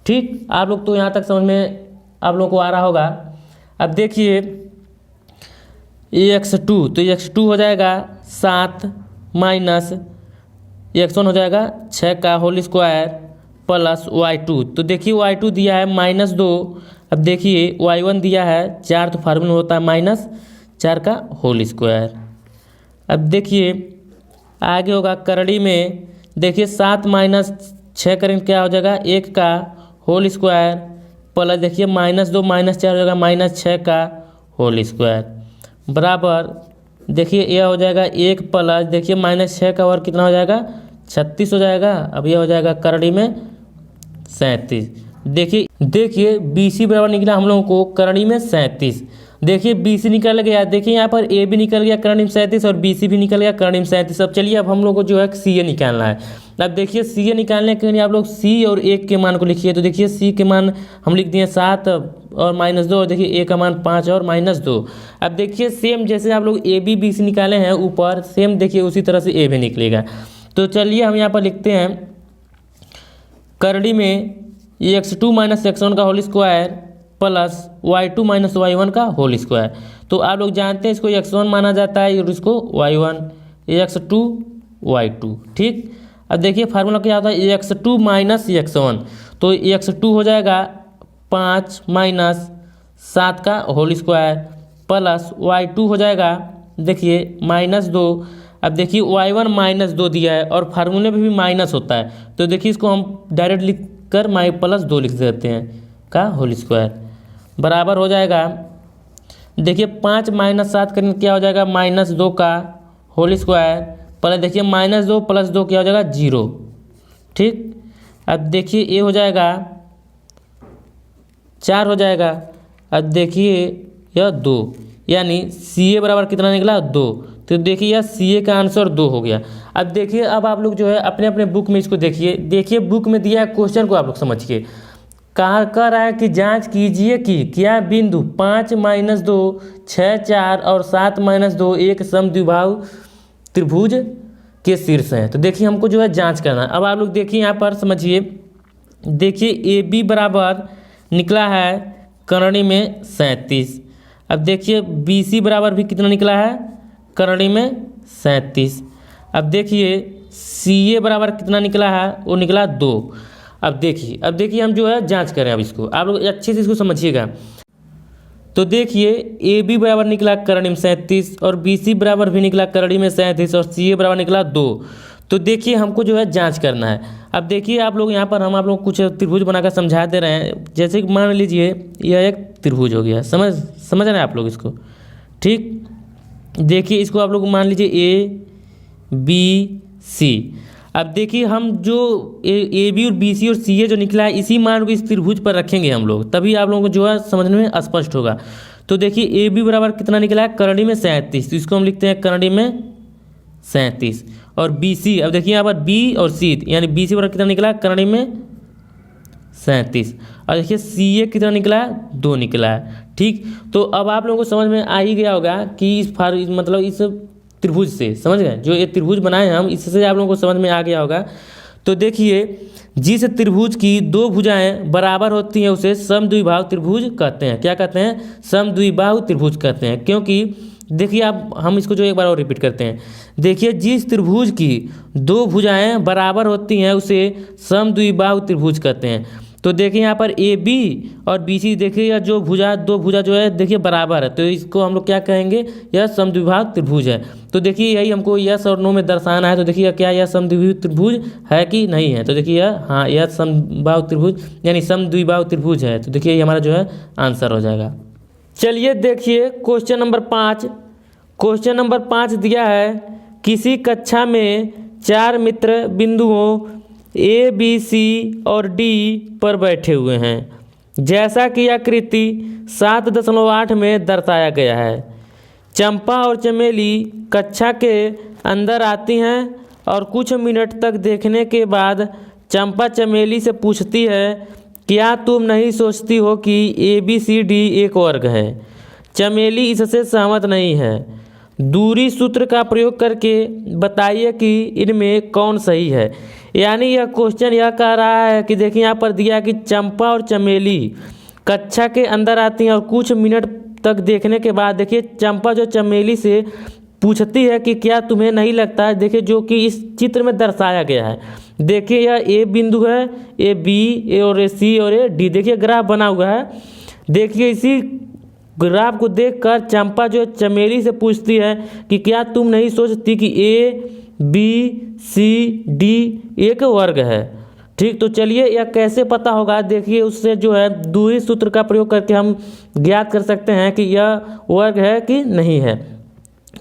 ठीक। आप लोग तो यहाँ तक समझ में आप लोगों को आ रहा होगा। अब देखिए x2, तो x2 हो जाएगा 7 माइनस x1 हो जाएगा 6 का होल स्क्वायर प्लस y2, तो देखिए y2 दिया है -2। अब देखिए y1 दिया है 4, तो फार्मूला होता है -4 का होल स्क्वायर। अब देखिए आगे होगा करड़ी में, देखिए 7 - 6 करेंगे क्या हो जाएगा 1 का होल स्क्वायर प्लस देखिए -2 - 4 हो जाएगा -6 का होल स्क्वायर बराबर, देखिए यह हो जाएगा 1 प्लस देखिए -6 का और कितना हो जाएगा 36 हो जाएगा। अब यह हो जाएगा करड़ी में 37। देखिए बी सी बराबर निकला हम लोगों को करड़ी में 37। देखिए बी सी निकल गया, देखिए यहाँ पर ए भी निकल गया करड़ी में 37 और बी सी भी निकल गया करड़ी में 37। अब चलिए अब हम लोग को जो है सी ए निकालना है। अब देखिए सी ए निकालने के लिए आप लोग सी और 1 के मान को लिखिए। तो देखिए सी के मान हम लिख दिए 7 और -2, और देखिए ए का मान 5 और -2। अब देखिए सेम जैसे आप लोग ए बी बी सी निकाले हैं ऊपर, सेम देखिए उसी तरह से ए भी निकलेगा। तो चलिए हम यहाँ पर लिखते हैं करड़ी में x2 - x1 का whole square plus y2 - y1 का होल स्क्वायर। तो आप लोग जानते हैं इसको x1 माना जाता है और इसको y1, x2 y2, ठीक। अब देखिए फार्मूला क्या होता है x2 - x1, तो x2 हो जाएगा 5 - 7 का होल स्क्वायर प्लस y2 हो जाएगा देखिए -2। अब देखिए y1 -2 दिया है और फार्मूले में भी माइनस होता है, तो देखिए इसको हम डायरेक्ट लिख कर +2 लिख देते हैं का होल स्क्वायर बराबर हो जाएगा, देखिए 5 - 7 करेंगे क्या हो जाएगा -2 का होल स्क्वायर प्लस देखिए -2 + 2 क्या हो जाएगा 0, ठीक। अब देखिए ये हो जाएगा 4 हो जाएगा। अब देखिए यह 2, यानी सी ए बराबर कितना निकला 2। तो देखिए यह सी ए का आंसर 2 हो गया। अब देखिए अब आप लोग जो है अपने अपने बुक में इसको देखिए बुक में दिया है क्वेश्चन को आप लोग समझिए। कह रहा है कि जांच कीजिए कि क्या बिंदु 5 - 2 6 4 और 7 - 2 एक समद्विबाहु त्रिभुज के शीर्ष हैं। तो देखिए हमको जो है जांच करना है। अब आप लोग देखिए यहाँ पर समझिए, देखिए ए बी बराबर निकला है करड़ी में 37। अब देखिए बी सी बराबर भी कितना निकला है करड़ी में 37। अब देखिए सी ए बराबर कितना निकला है, वो निकला 2। अब देखिए हम जो है जांच करें। अब इसको आप लोग अच्छे से इसको समझिएगा। तो देखिए ए बी बराबर निकला करड़ी में 37 और बी सी बराबर भी निकला करड़ी में 37 और सी ए बराबर निकला 2। तो देखिए हमको जो है जांच करना है। अब देखिए आप लोग यहाँ पर हम आप लोग कुछ त्रिभुज बनाकर समझा दे रहे हैं। जैसे कि मान लीजिए यह एक त्रिभुज हो गया, समझ रहे हैं आप लोग इसको, ठीक। देखिए इसको आप लोग मान लीजिए ए बी सी। अब देखिए हम जो ए बी और बी सी और सी ए जो निकला है इसी मान को इस त्रिभुज पर रखेंगे हम लोग, तभी आप लोगों को जो है समझने में स्पष्ट होगा। तो देखिए ए बी बराबर कितना निकला है, करणी में 37, तो इसको हम लिखते हैं करणी में 37। और बी सी, अब देखिए यहाँ पर बी और सी यानी बी सी बराबर कितना निकला है, करणी में 37। और देखिए सी ए कितना निकला है, 2 निकला है। ठीक, तो अब आप लोगों को समझ में आ ही गया होगा कि इस मतलब इस त्रिभुज से, समझ गए, जो ये त्रिभुज बनाए हैं हम, इससे आप लोगों को समझ में आ गया होगा। तो देखिए जिस त्रिभुज की 2 भुजाएं बराबर होती हैं उसे समद्विबाहु त्रिभुज कहते हैं। क्या कहते हैं, समद्विबाहु त्रिभुज कहते हैं। क्योंकि देखिए आप, हम इसको जो एक बार और रिपीट करते हैं, देखिए जिस त्रिभुज की 2 भुजाएं बराबर होती हैं उसे समद्विबाहु त्रिभुज कहते हैं। तो देखिए यहाँ पर ए बी और बी सी, देखिए यह जो भुजा 2 भुजा जो है देखिए बराबर है, तो इसको हम लोग क्या कहेंगे, यह समद्विबाहु त्रिभुज है। तो देखिए यही हमको यस और नो में दर्शाना है। तो देखिए क्या यह समद्विबाहु त्रिभुज है कि नहीं है, तो देखिए हाँ, यह समबाहु त्रिभुज यानी समद्विबाहु त्रिभुज है। तो देखिए ये हमारा जो है आंसर हो जाएगा। चलिए देखिए क्वेश्चन नंबर 5। क्वेश्चन नंबर 5 दिया है, किसी कक्षा में 4 मित्र बिंदुओं ए बी सी और डी पर बैठे हुए हैं जैसा कि आकृति 7.8 में दर्शाया गया है। चंपा और चमेली कक्षा के अंदर आती हैं और कुछ मिनट तक देखने के बाद चंपा चमेली से पूछती है, क्या तुम नहीं सोचती हो कि ए बी सी डी एक वर्ग है। चमेली इससे सहमत नहीं है। दूरी सूत्र का प्रयोग करके बताइए कि इनमें कौन सही है। यानी यह क्वेश्चन यह कह रहा है कि देखिए यहाँ पर दिया है कि चंपा और चमेली कक्षा के अंदर आती हैं और कुछ मिनट तक देखने के बाद देखिए चंपा जो चमेली से पूछती है कि क्या तुम्हें नहीं लगता है, देखिए जो कि इस चित्र में दर्शाया गया है। देखिए यह ए बिंदु है, ए बी और ए सी और ए डी, देखिए ग्राफ बना हुआ है। देखिए इसी ग्राफ को देखकर चंपा जो चमेली से पूछती है कि क्या तुम नहीं सोचती कि ए बी सी डी एक वर्ग है। ठीक, तो चलिए यह कैसे पता होगा, देखिए उससे जो है दूरी सूत्र का प्रयोग करके हम ज्ञात कर सकते हैं कि यह वर्ग है कि नहीं है।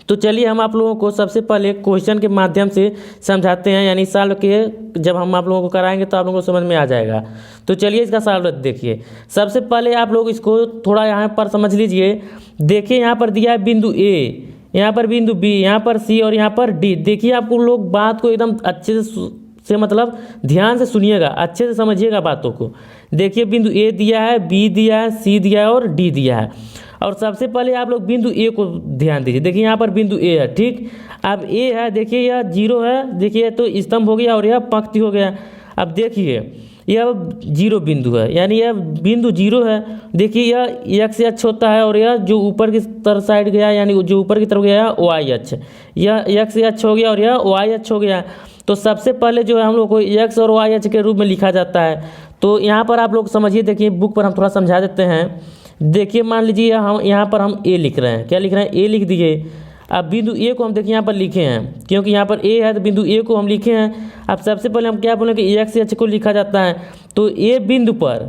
तो चलिए हम आप लोगों को सबसे पहले क्वेश्चन के माध्यम से समझाते हैं, यानी सॉल्व के जब हम आप लोगों को कराएंगे तो आप लोगों को समझ में आ जाएगा। तो चलिए इसका सॉल्व देखिए। सबसे पहले आप लोग इसको थोड़ा यहाँ पर समझ लीजिए। देखिए यहाँ पर दिया है बिंदु ए, यहाँ पर बिंदु बी, यहाँ पर सी और यहाँ पर डी। देखिए आपको लोग बात को एकदम अच्छे से मतलब ध्यान से सुनिएगा, अच्छे से समझिएगा बातों को। देखिए बिंदु ए दिया है, बी दिया है, सी दिया है और डी दिया है। और सबसे पहले आप लोग बिंदु ए को ध्यान दीजिए। देखिए यहाँ पर बिंदु ए है। ठीक, अब ए है, देखिए यह 0 है, देखिए तो स्तंभ हो गया और यह पंक्ति हो गया। अब देखिए यह 0 बिंदु है, यानी यह बिंदु 0 है। देखिए यह x अक्ष होता है और यह जो ऊपर की तरफ साइड गया यानी जो ऊपर की तरफ गया y अक्ष, यह x अक्ष हो गया और यह y अक्ष हो गया। तो सबसे पहले जो है हम लोग को x और y अक्ष के रूप में लिखा जाता है। तो यहाँ पर आप लोग समझिए, देखिए बुक पर हम थोड़ा समझा देते हैं। देखिए मान लीजिए हम यहाँ पर हम a लिख रहे हैं, क्या लिख रहे हैं, a लिख दिए। अब बिंदु ए को हम देखिए यहाँ पर लिखे हैं, क्योंकि यहाँ पर ए है तो बिंदु ए को हम लिखे हैं। अब सबसे पहले हम क्या बोलें कि एक्स अक्ष को लिखा जाता है। तो ए बिंदु पर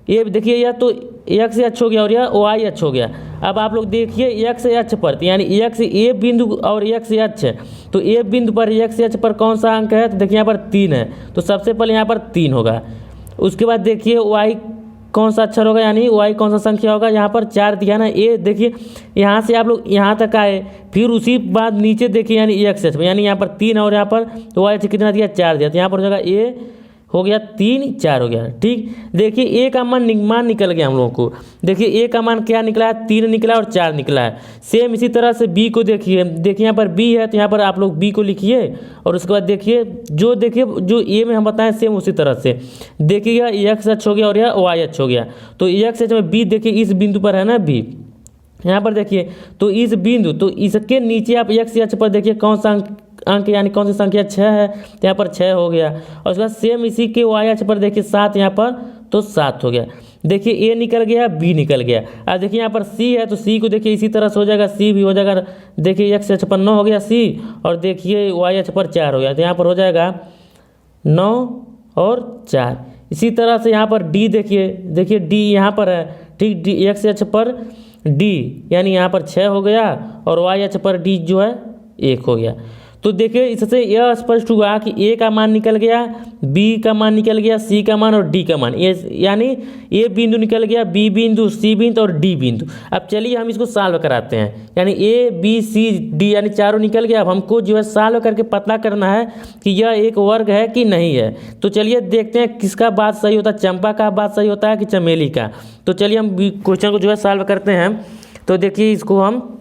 ए देखिए यह तो एक्स अक्ष हो गया और यह वाई अक्ष हो गया। अब आप लोग देखिए एक्स अक्ष पर यानी एक्स ए बिंदु और एक्स अक्ष, तो ए बिंदु पर एक्स अक्ष पर कौन सा अंक है, तो देखिए यहाँ पर 3 है, तो सबसे पहले यहाँ पर 3 होगा। उसके बाद देखिए वाई कौन सा अक्षर होगा यानी y कौन सा संख्या होगा, यहाँ पर 4 दिया ना। ए देखिए यहाँ से आप लोग यहाँ तक आए, फिर उसी बाद नीचे देखिए यानी x अक्ष यानी यहाँ पर 3 और यहाँ पर तो y अक्ष कितना दिया, 4 दिया। तो यहाँ पर हो जाएगा a हो गया 3, 4 हो गया। ठीक, देखिए a का मान निकल गया हम लोगों को। देखिए a का मान क्या निकला है, 3 निकला और 4 निकला है। सेम इसी तरह से b को देखिए यहाँ पर b है तो यहाँ पर आप लोग b को लिखिए और उसके बाद देखिए जो a में हम बताएं सेम उसी तरह से। देखिए यह x अक्ष हो गया और यह y अक्ष हो गया। तो x अक्ष में b देखिए इस बिंदु पर है ना b, यहाँ पर देखिए तो इस बिंदु, तो इसके नीचे आप x अक्ष पर देखिए कौन सा अंक यानी कौन सी संख्या 6 है, तो यहाँ पर 6 हो गया। और उसके बाद सेम इसी के y अक्ष पर देखिए 7 यहाँ पर, तो 7 हो गया। देखिए a निकल गया, b निकल गया। अब देखिए यहाँ पर c है तो c को देखिए इसी तरह से हो जाएगा, c भी हो जाएगा। देखिए x अक्ष पर 9 हो गया c और देखिए y अक्ष पर 4 हो गया, तो यहाँ पर हो जाएगा 9 और 4। इसी तरह से यहाँ पर d देखिए d यहाँ पर है। ठीक, d x अक्ष पर d यानी यहाँ पर 6 हो गया और y अक्ष पर d जो है 1 हो गया। तो देखिए इससे यह स्पष्ट हुआ कि ए का मान निकल गया, बी का मान निकल गया, सी का मान और डी का मान, ये यानी ए बिंदु निकल गया, बी बिंदु, सी बिंदु और डी बिंदु। अब चलिए हम इसको सॉल्व कराते हैं, यानी ए बी सी डी यानी चारों निकल गया। अब हमको जो है सॉल्व करके पता करना है कि यह एक वर्ग है कि नहीं है। तो चलिए देखते हैं किसका बात सही होता है, चंपा का बात सही होता है कि चमेली का। तो चलिए हम क्वेश्चन को जो है सॉल्व करते हैं। तो देखिए इसको हम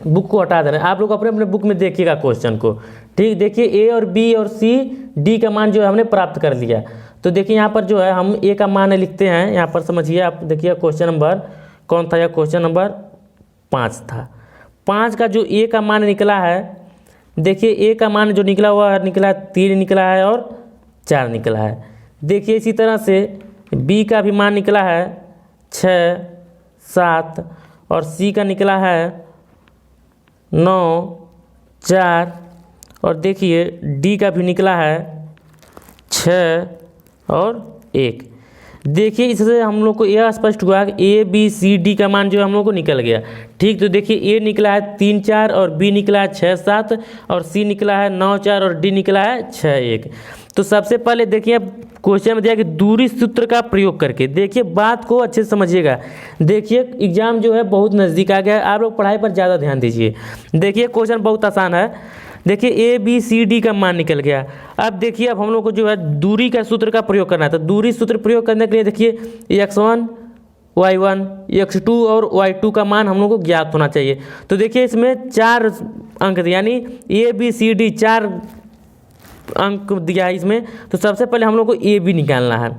बुक को हटा दे रहे हैं, आप लोग अपने अपने बुक में देखिएगा क्वेश्चन को। ठीक, देखिए ए और बी और सी डी का मान जो है हमने प्राप्त कर लिया। तो देखिए यहाँ पर जो है हम ए का मान लिखते हैं, यहाँ पर समझिए आप। देखिए क्वेश्चन नंबर कौन था, यह क्वेश्चन नंबर 5 था। 5 का जो ए का मान निकला है, देखिए ए का मान जो निकला हुआ निकला 3 निकला है और 4 निकला है। देखिए इसी तरह से बी का भी मान निकला है 6, 7 और सी का निकला है 9, 4 और देखिए डी का भी निकला है 6 और 1। देखिए इससे हम लोग को यह स्पष्ट हुआ कि ए बी सी डी का मान जो है हम लोग को निकल गया। ठीक, तो देखिए ए निकला है 3, 4 और बी निकला है 6, 7 और सी निकला है 9, 4 और डी निकला है 6, 1। तो सबसे पहले देखिए क्वेश्चन में दिया कि दूरी सूत्र का प्रयोग करके, देखिए बात को अच्छे से समझिएगा। देखिए एग्जाम जो है बहुत नज़दीक आ गया है, आप लोग पढ़ाई पर ज़्यादा ध्यान दीजिए। देखिए क्वेश्चन बहुत आसान है। देखिए ए बी सी डी का मान निकल गया। अब देखिए अब हम लोग को जो है दूरी का सूत्र का प्रयोग करना है। तो दूरी सूत्र प्रयोग करने के लिए देखिए x1 y1 x2 और y2 का मान हम लोग को ज्ञात होना चाहिए। तो देखिए इसमें 4 अंक यानी ए बी सी डी 4 अंक दिया है इसमें। तो सबसे पहले हम लोग को ए बी निकालना है,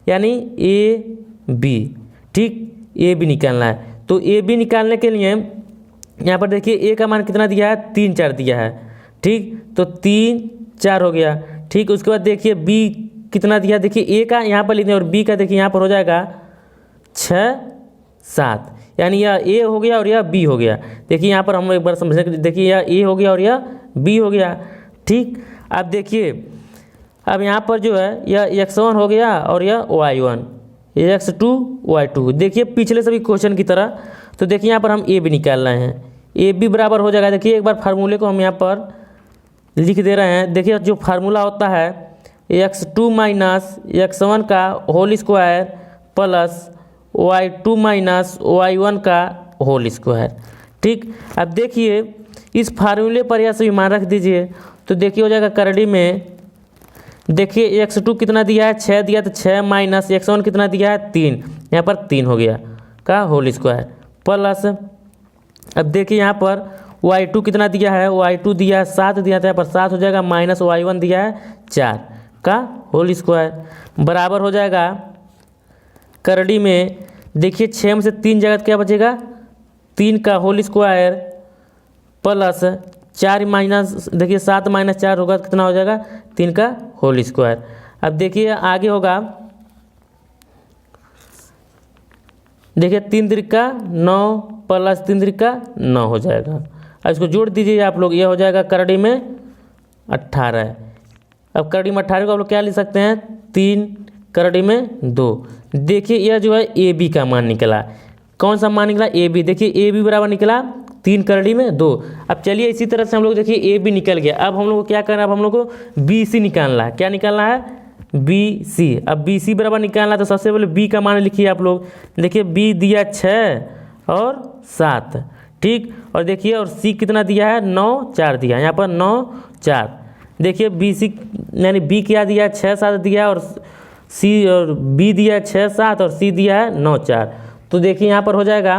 यानी ए बी। ठीक, ए बी निकालना है। तो ए बी निकालने के लिए यहाँ पर देखिए ए का मान कितना दिया है, 3, 4 दिया है। ठीक, तो 3, 4 हो गया। ठीक, उसके बाद देखिए बी कितना दिया, देखिए ए का यहाँ पर लिखते हैं और बी का देखिए यहाँ पर हो जाएगा 6, 7, यानी यह ए हो गया और यह बी हो गया। देखिए यहाँ पर हम एक बार समझें, देखिए यह ए हो गया और यह बी हो गया। ठीक, अब देखिए अब यहाँ पर जो है यह x1 हो गया और यह y1, यह x2 y2। देखिए पिछले सभी क्वेश्चन की तरह। तो देखिए यहाँ पर हम ए बी निकाल रहे हैं, ए बी बराबर हो जाएगा। देखिए एक बार फार्मूले को हम यहाँ पर लिख दे रहे हैं। देखिए जो फार्मूला होता है x2 माइनस x1 का whole square plus y2 minus y1 का होल स्क्वायर। ठीक, अब देखिए इस फार्मूले पर यह सभी मान रख दीजिए। तो देखिए हो जाएगा करड़ी में, देखिए x2 कितना दिया है, 6 दिया, तो 6 माइनस x1 कितना दिया है, 3, यहाँ पर 3 हो गया का होल स्क्वायर प्लस। अब देखिए यहाँ पर y2 कितना दिया है, y2 दिया है 7 दिया था, यहाँ पर 7 हो जाएगा माइनस y1 दिया है 4 का होल स्क्वायर बराबर हो जाएगा करड़ी में। देखिए 6 में से 3 जगह क्या बचेगा, 3 का होल स्क्वायर प्लस 4 माइनस, देखिए 7 माइनस 4 होगा कितना हो जाएगा, 3 का होल स्क्वायर। अब देखिए आगे होगा, देखिए 3 त्रिका 9 प्लस 3 त्रिका 9 हो जाएगा। अब इसको जोड़ दीजिए आप लोग, ये हो जाएगा करड़ी में 18। अब करड़ी में 18 को आप लोग क्या लिख सकते हैं, 3 करड़ी में 2। देखिए यह जो है ए बी का मान निकला। कौन सा मान निकला, ए बी। देखिए ए बी बराबर निकला 3 करड़ी में 2। अब चलिए इसी तरह से हम लोग देखिए ए बी निकल गया। अब हम लोग को क्या करना है, अब हम लोग को बी सी निकालना है। क्या निकालना है, बी सी। अब बी सी बराबर निकालना है तो सबसे पहले बी का मान लिखिए आप लोग। देखिए बी दिया 6 और 7। ठीक, और देखिए और सी कितना दिया है, 9, 4 दिया, यहाँ पर 9, 4। देखिए बी सी यानी बी क्या दिया है, 6, 7 दिया और सी और बी दिया है 6, 7 और सी दिया है 9, 4। तो देखिए यहाँ पर हो जाएगा।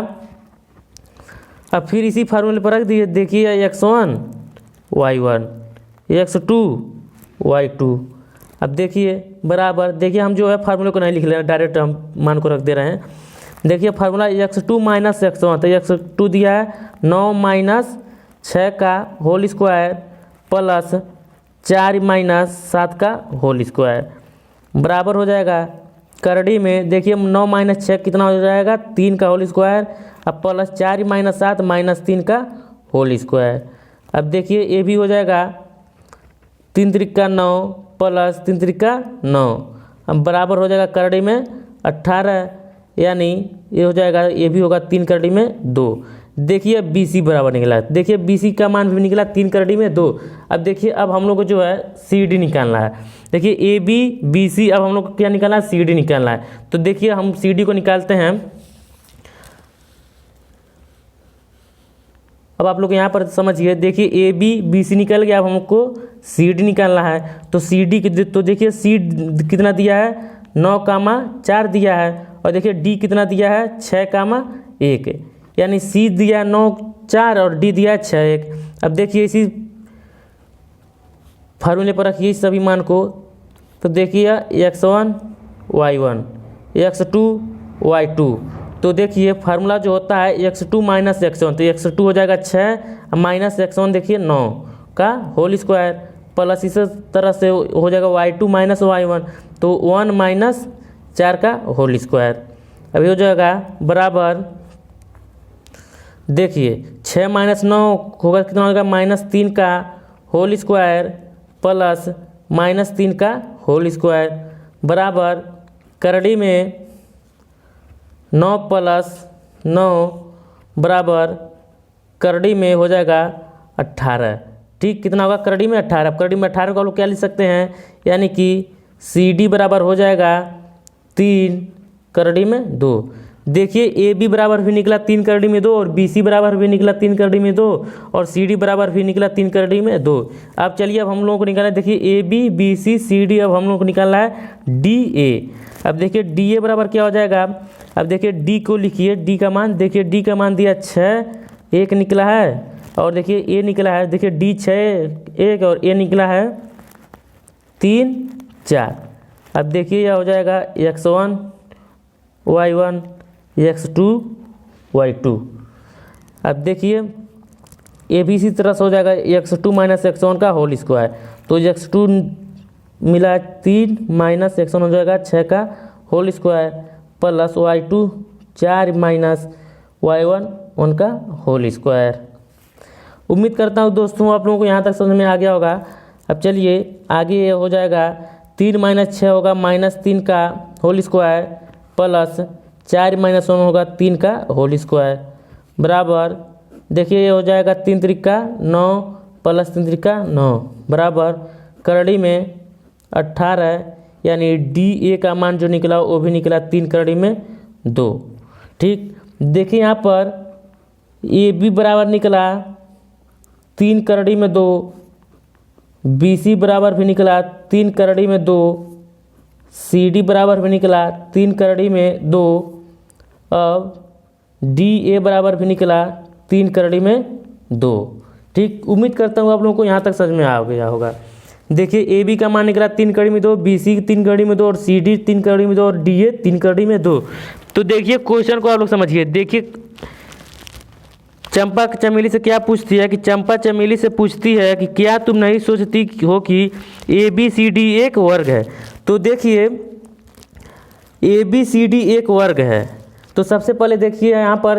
अब फिर इसी फार्मूले पर रख दिए, देखिए x1 y1 x2 y2। अब देखिए बराबर, देखिए हम जो है फार्मूले को नहीं लिख ले रहे हैं, डायरेक्ट हम मान को रख दे रहे हैं। देखिए फार्मूला x2 माइनस x1, तो x2 दिया है 9 माइनस 6 का होल स्क्वायर प्लस 4 माइनस 7 का होल स्क्वायर बराबर हो जाएगा करड़ी में। देखिए 9 माइनस 6 कितना हो जाएगा, 3 का होल स्क्वायर, अब प्लस 4 माइनस 7 माइनस 3 का होल स्क्वायर। अब देखिए ये भी हो जाएगा 3 त्रिका 9 प्लस 3 त्रिका 9, अब बराबर हो जाएगा करड़ी में 18, यानी ये हो जाएगा, ये भी होगा 3 करड़ी में 2। देखिए बी सी बराबर निकला, देखिए बी सी का मान भी निकला 3 करड़ी में 2। अब देखिए अब हम लोग को जो है सी डी निकालना है। देखिए ए बी बी सी, अब हम लोग को क्या निकालना है, सी डी निकालना है। तो देखिए हम सी डी को निकालते हैं। अब आप लोग यहाँ पर समझिए, देखिए ए बी बी सी निकल गया, अब हमको सी डी निकालना है। तो सी डी तो देखिए सी कितना दिया है, 9,4 दिया है, और देखिए डी कितना दिया है, 6,1, यानी सी दिया है 9,4 और डी दिया है 6,1। अब देखिए इसी फार्मूले पर रखिए सभी मान को। तो देखिए x1 y1 x2 y2। तो देखिए फार्मूला जो होता है x2 माइनस x1, तो x2 हो जाएगा 6 माइनस x1 देखिए 9 का होल स्क्वायर, प्लस इस तरह से हो जाएगा y2 माइनस y1, तो 1 माइनस 4 का होल स्क्वायर। अभी हो जाएगा बराबर, देखिए 6 माइनस 9 होगा कितना होगा, -3 का होल स्क्वायर प्लस -3 का होल स्क्वायर बराबर करड़ी में 9 प्लस 9 बराबर करड़ी में हो जाएगा 18। ठीक, कितना होगा करड़ी में 18। करड़ी में 18 को आप लोग क्या लिख सकते हैं, यानी कि सी डी बराबर हो जाएगा 3 करड़ी में 2। देखिए ए बी बराबर भी निकला 3 करड़ी में 2, और बी सी बराबर भी निकला 3 करड़ी में 2, और सी डी बराबर भी निकला 3 करड़ी में 2। अब चलिए अब हम लोगों को निकालना है, देखिए A B B C C D, अब हम लोगों को निकालना है डी ए। अब देखिए डी ए बराबर क्या हो जाएगा, अब देखिए डी को लिखिए, डी का मान, देखिए डी का मान दिया 6,1 निकला है, और देखिए ए निकला है, देखिए डी 6,1 और ए निकला है 3,4। अब देखिए यह हो जाएगा x1 y1 x2 y2। अब देखिए ए भी इसी तरह से हो जाएगा x2 माइनस x1 का होल स्क्वायर, तो x2 मिला 3 माइनस x1 हो जाएगा 6 का whole square plus y2 4 minus y1 उनका होल स्क्वायर। उम्मीद करता हूँ दोस्तों आप लोगों को यहाँ तक समझ में आ गया होगा। अब चलिए आगे ये हो जाएगा 3 माइनस 6 होगा -3 का होल स्क्वायर प्लस 4 माइनस 1 होगा 3 का होल स्क्वायर बराबर, देखिए ये हो जाएगा 3 त्रिका 9 प्लस 3 त्रिका 9 बराबर करड़ी में 18, यानी डी ए का मान जो निकला वो भी निकला 3 करड़ी में 2। ठीक, देखिए यहाँ पर ए बी बराबर निकला 3 करड़ी में 2, बी सी बराबर भी निकला 3 करड़ी में 2, सी डी बराबर भी निकला 3 करड़ी में 2, अब डी ए बराबर भी निकला 3 करड़ी में 2। ठीक, उम्मीद करता हूँ आप लोगों को यहाँ तक समझ में आ गया होगा। देखिए ए बी का मान निकला 3 करड़ी में 2, बी सी 3 करड़ी में 2, और सी डी 3 करड़ी में 2, और डी ए 3 करड़ी में 2। तो देखिए क्वेश्चन को आप लोग समझिए। देखिए चंपा चमेली से क्या पूछती है, कि चंपा चमेली से पूछती है कि क्या तुम नहीं सोचती हो कि ए बी सी डी एक वर्ग है। तो देखिए ए बी सी डी एक वर्ग है, तो सबसे पहले देखिए यहाँ पर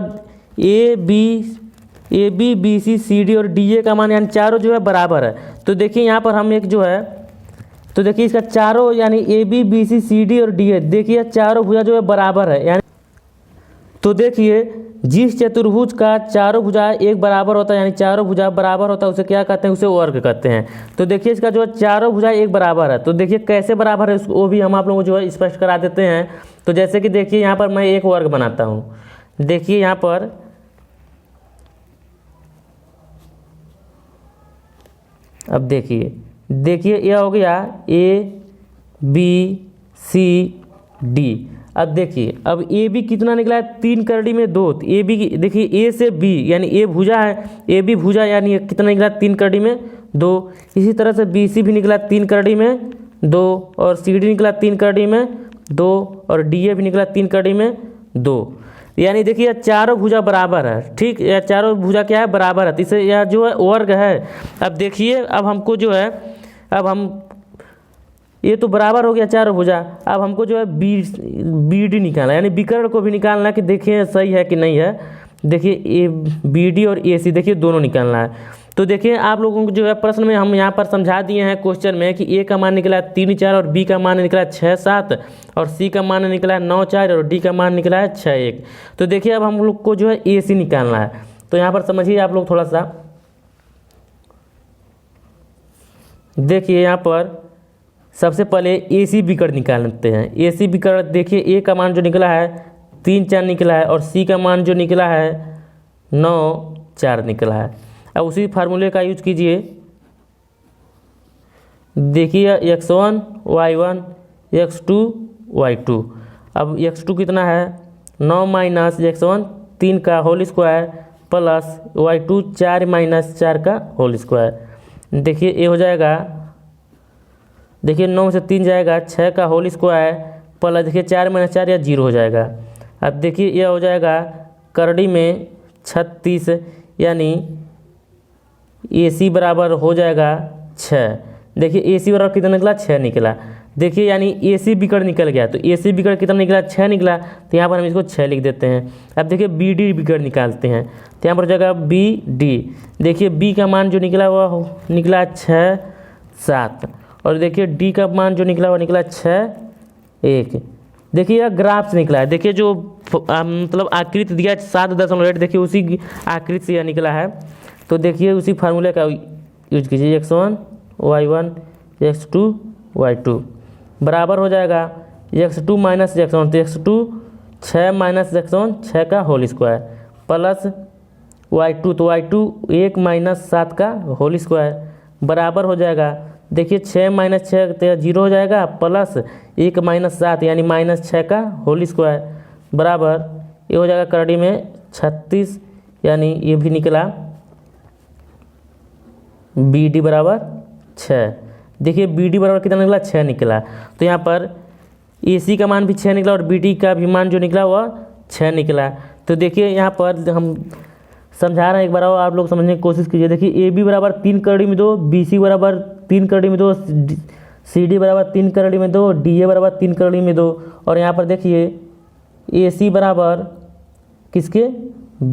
A B B C C D और डी ए का मान यानी चारों जो है बराबर है। तो देखिए यहाँ पर हम एक जो है, तो देखिए इसका चारों यानी A B B C C D और डी ए, देखिए चारों भुजा जो है बराबर है, यानी तो देखिए जिस चतुर्भुज का चारों भुजा एक बराबर होता है, यानी चारों भुजा बराबर होता है, उसे क्या कहते हैं, उसे वर्ग कहते हैं। तो देखिए इसका जो चारों भुजा एक बराबर है, तो देखिए कैसे बराबर है उसको वो भी हम आप लोगों को जो है स्पष्ट करा देते हैं। तो जैसे कि देखिए यहाँ पर मैं एक वर्ग बनाता हूँ, देखिए यहाँ पर अब देखिए यह हो गया ए बी सी डी। अब देखिए अब ए बी कितना निकला है 3 करड़ी में 2, तो ए बी देखिए ए से बी यानी ए भुजा है, ए बी भुजा यानी कितना निकला 3 करड़ी में 2। इसी तरह से बी सी भी निकला 3 करड़ी में 2, और सी डी निकला 3 करड़ी में 2, और डी ए भी निकला 3 करड़ी में 2। यानी देखिए यह चारों भुजा बराबर है। ठीक, यह चारों भुजा क्या है बराबर है, इसे यह जो है वर्ग है। अब देखिए अब हमको जो है, अब हम ये तो बराबर हो गया चारों भुजा, अब हमको जो है बी डी निकालना, यानी विकर्ण को भी निकालना कि देखिए सही है कि नहीं है। देखिए ए बी डी और ए सी देखिए दोनों निकालना है। तो देखिए आप लोगों को जो है प्रश्न में हम यहाँ पर समझा दिए हैं क्वेश्चन में कि ए का मान निकला 3 4, और बी का मान निकला 6 7, और सी का मान निकला 9 4, और डी का मान निकला है 6 1। तो देखिए अब हम लोग को जो है ए सी निकालना है। तो यहाँ पर समझिए आप लोग थोड़ा सा, देखिए यहाँ पर सबसे पहले ए सी विकर्ण निकालते हैं। ए सी विकर्ण देखिए, ए का मान जो निकला है 3 4 निकला है, और सी का मान जो निकला है 9 4 निकला है। अब उसी फार्मूले का यूज कीजिए। देखिए x1 y1 x2 y2। अब x2 कितना है 9 माइनस x1 3 का whole square plus y2 4 minus 4 का होल स्क्वायर। देखिए ये हो जाएगा, देखिए 9 से 3 जाएगा 6 का होल स्क्वायर प्लस देखिए 4 माइनस 4 या 0 हो जाएगा। अब देखिए यह हो जाएगा करड़ी में 36, यानी AC बराबर हो जाएगा 6। देखिए AC बराबर कितना निकला 6 निकला। देखिए यानी AC विकर्ण निकल गया, तो AC विकर्ण कितना निकला 6 निकला, तो यहाँ पर हम इसको 6 लिख देते हैं। अब देखिए BD विकर्ण निकालते हैं, तो यहाँ पर हो जाएगा BD। देखिए B का मान जो निकला वह निकला 6 7, और देखिए D का मान जो निकला वह निकला 6 1। देखिए यह ग्राफ से निकला है। देखिए जो मतलब आकृति दिया 7.8, देखिए उसी आकृति से यह निकला है। तो देखिए उसी फार्मूले का यूज कीजिए, x1 y1 x2 y2 बराबर हो जाएगा x2 माइनस x1, तो x2 6 माइनस x1 6 का होल स्क्वायर प्लस y2, तो y2 1 माइनस 7 का होल स्क्वायर बराबर हो जाएगा। देखिए 6 माइनस 6 तो 0 हो जाएगा, प्लस 1 माइनस 7 यानी माइनस 6 का होल स्क्वायर बराबर ये हो जाएगा करड़ी में 36, यानी ये भी निकला BD बराबर 6। देखिए BD बराबर कितना निकला 6 निकला, तो यहाँ पर AC का मान भी 6 निकला और BD का भी मान जो निकला वह 6 निकला। तो देखिए यहाँ पर हम समझा रहे हैं, एक बार और आप लोग समझने की कोशिश कीजिए। देखिए AB बराबर 3 करड़ी में 2, BC बराबर 3 करड़ी में 2, CD बराबर 3 करड़ी में 2, DA बराबर 3 करड़ी में 2, और यहाँ पर देखिए AC बराबर किसके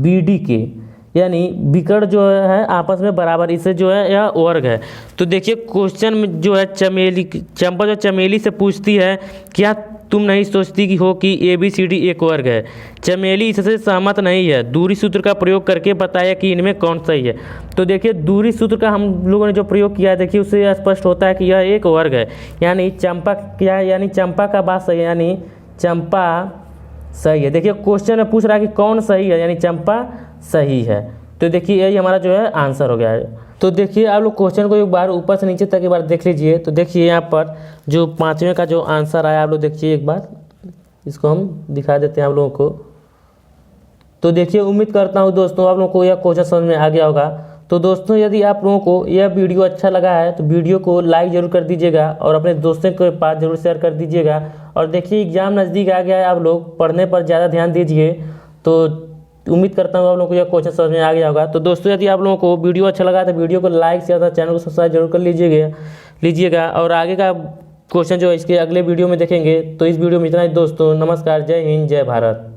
BD के, यानी विकर्ण जो है आपस में बराबर, इससे जो है यह वर्ग है। तो देखिए क्वेश्चन में जो है चंपा जो चमेली से पूछती है, क्या तुम नहीं सोचती कि हो कि ABCD एक वर्ग है। चमेली इससे सहमत नहीं है, दूरी सूत्र का प्रयोग करके बताया कि इनमें कौन सही है। तो देखिए दूरी सूत्र का हम लोगों ने जो प्रयोग किया है, देखिए उससे स्पष्ट होता है कि यह एक वर्ग है, यानी चंपा क्या है, यानी चंपा का बात सही है, यानी चंपा सही है। देखिए क्वेश्चन में पूछ रहा है कि कौन सही है, यानी चंपा सही है। तो देखिए यही हमारा जो है आंसर हो गया है। तो देखिए आप लोग क्वेश्चन को एक बार ऊपर से नीचे तक एक बार देख लीजिए। तो देखिए यहाँ पर जो 5वें का जो आंसर आया आप लोग देखिए एक बार, इसको हम दिखा देते हैं आप लोगों को। तो देखिए उम्मीद करता हूँ दोस्तों आप लोगों को यह क्वेश्चन समझ में आ गया होगा। तो दोस्तों यदि आप लोगों को यह वीडियो अच्छा लगा है तो वीडियो को लाइक जरूर कर दीजिएगा और अपने दोस्तों के पास जरूर शेयर कर दीजिएगा। और देखिए एग्जाम नज़दीक आ गया है, आप लोग पढ़ने पर ज़्यादा ध्यान दीजिए। तो उम्मीद करता हूँ आप लोगों को यह क्वेश्चन समझ में आ गया होगा। तो दोस्तों यदि आप लोगों को वीडियो अच्छा लगा तो वीडियो को लाइक शेयर, चैनल को सब्सक्राइब जरूर कर लीजिएगा। और आगे का क्वेश्चन जो है इसके अगले वीडियो में देखेंगे। तो इस वीडियो में इतना ही दोस्तों, नमस्कार, जय हिंद, जय भारत।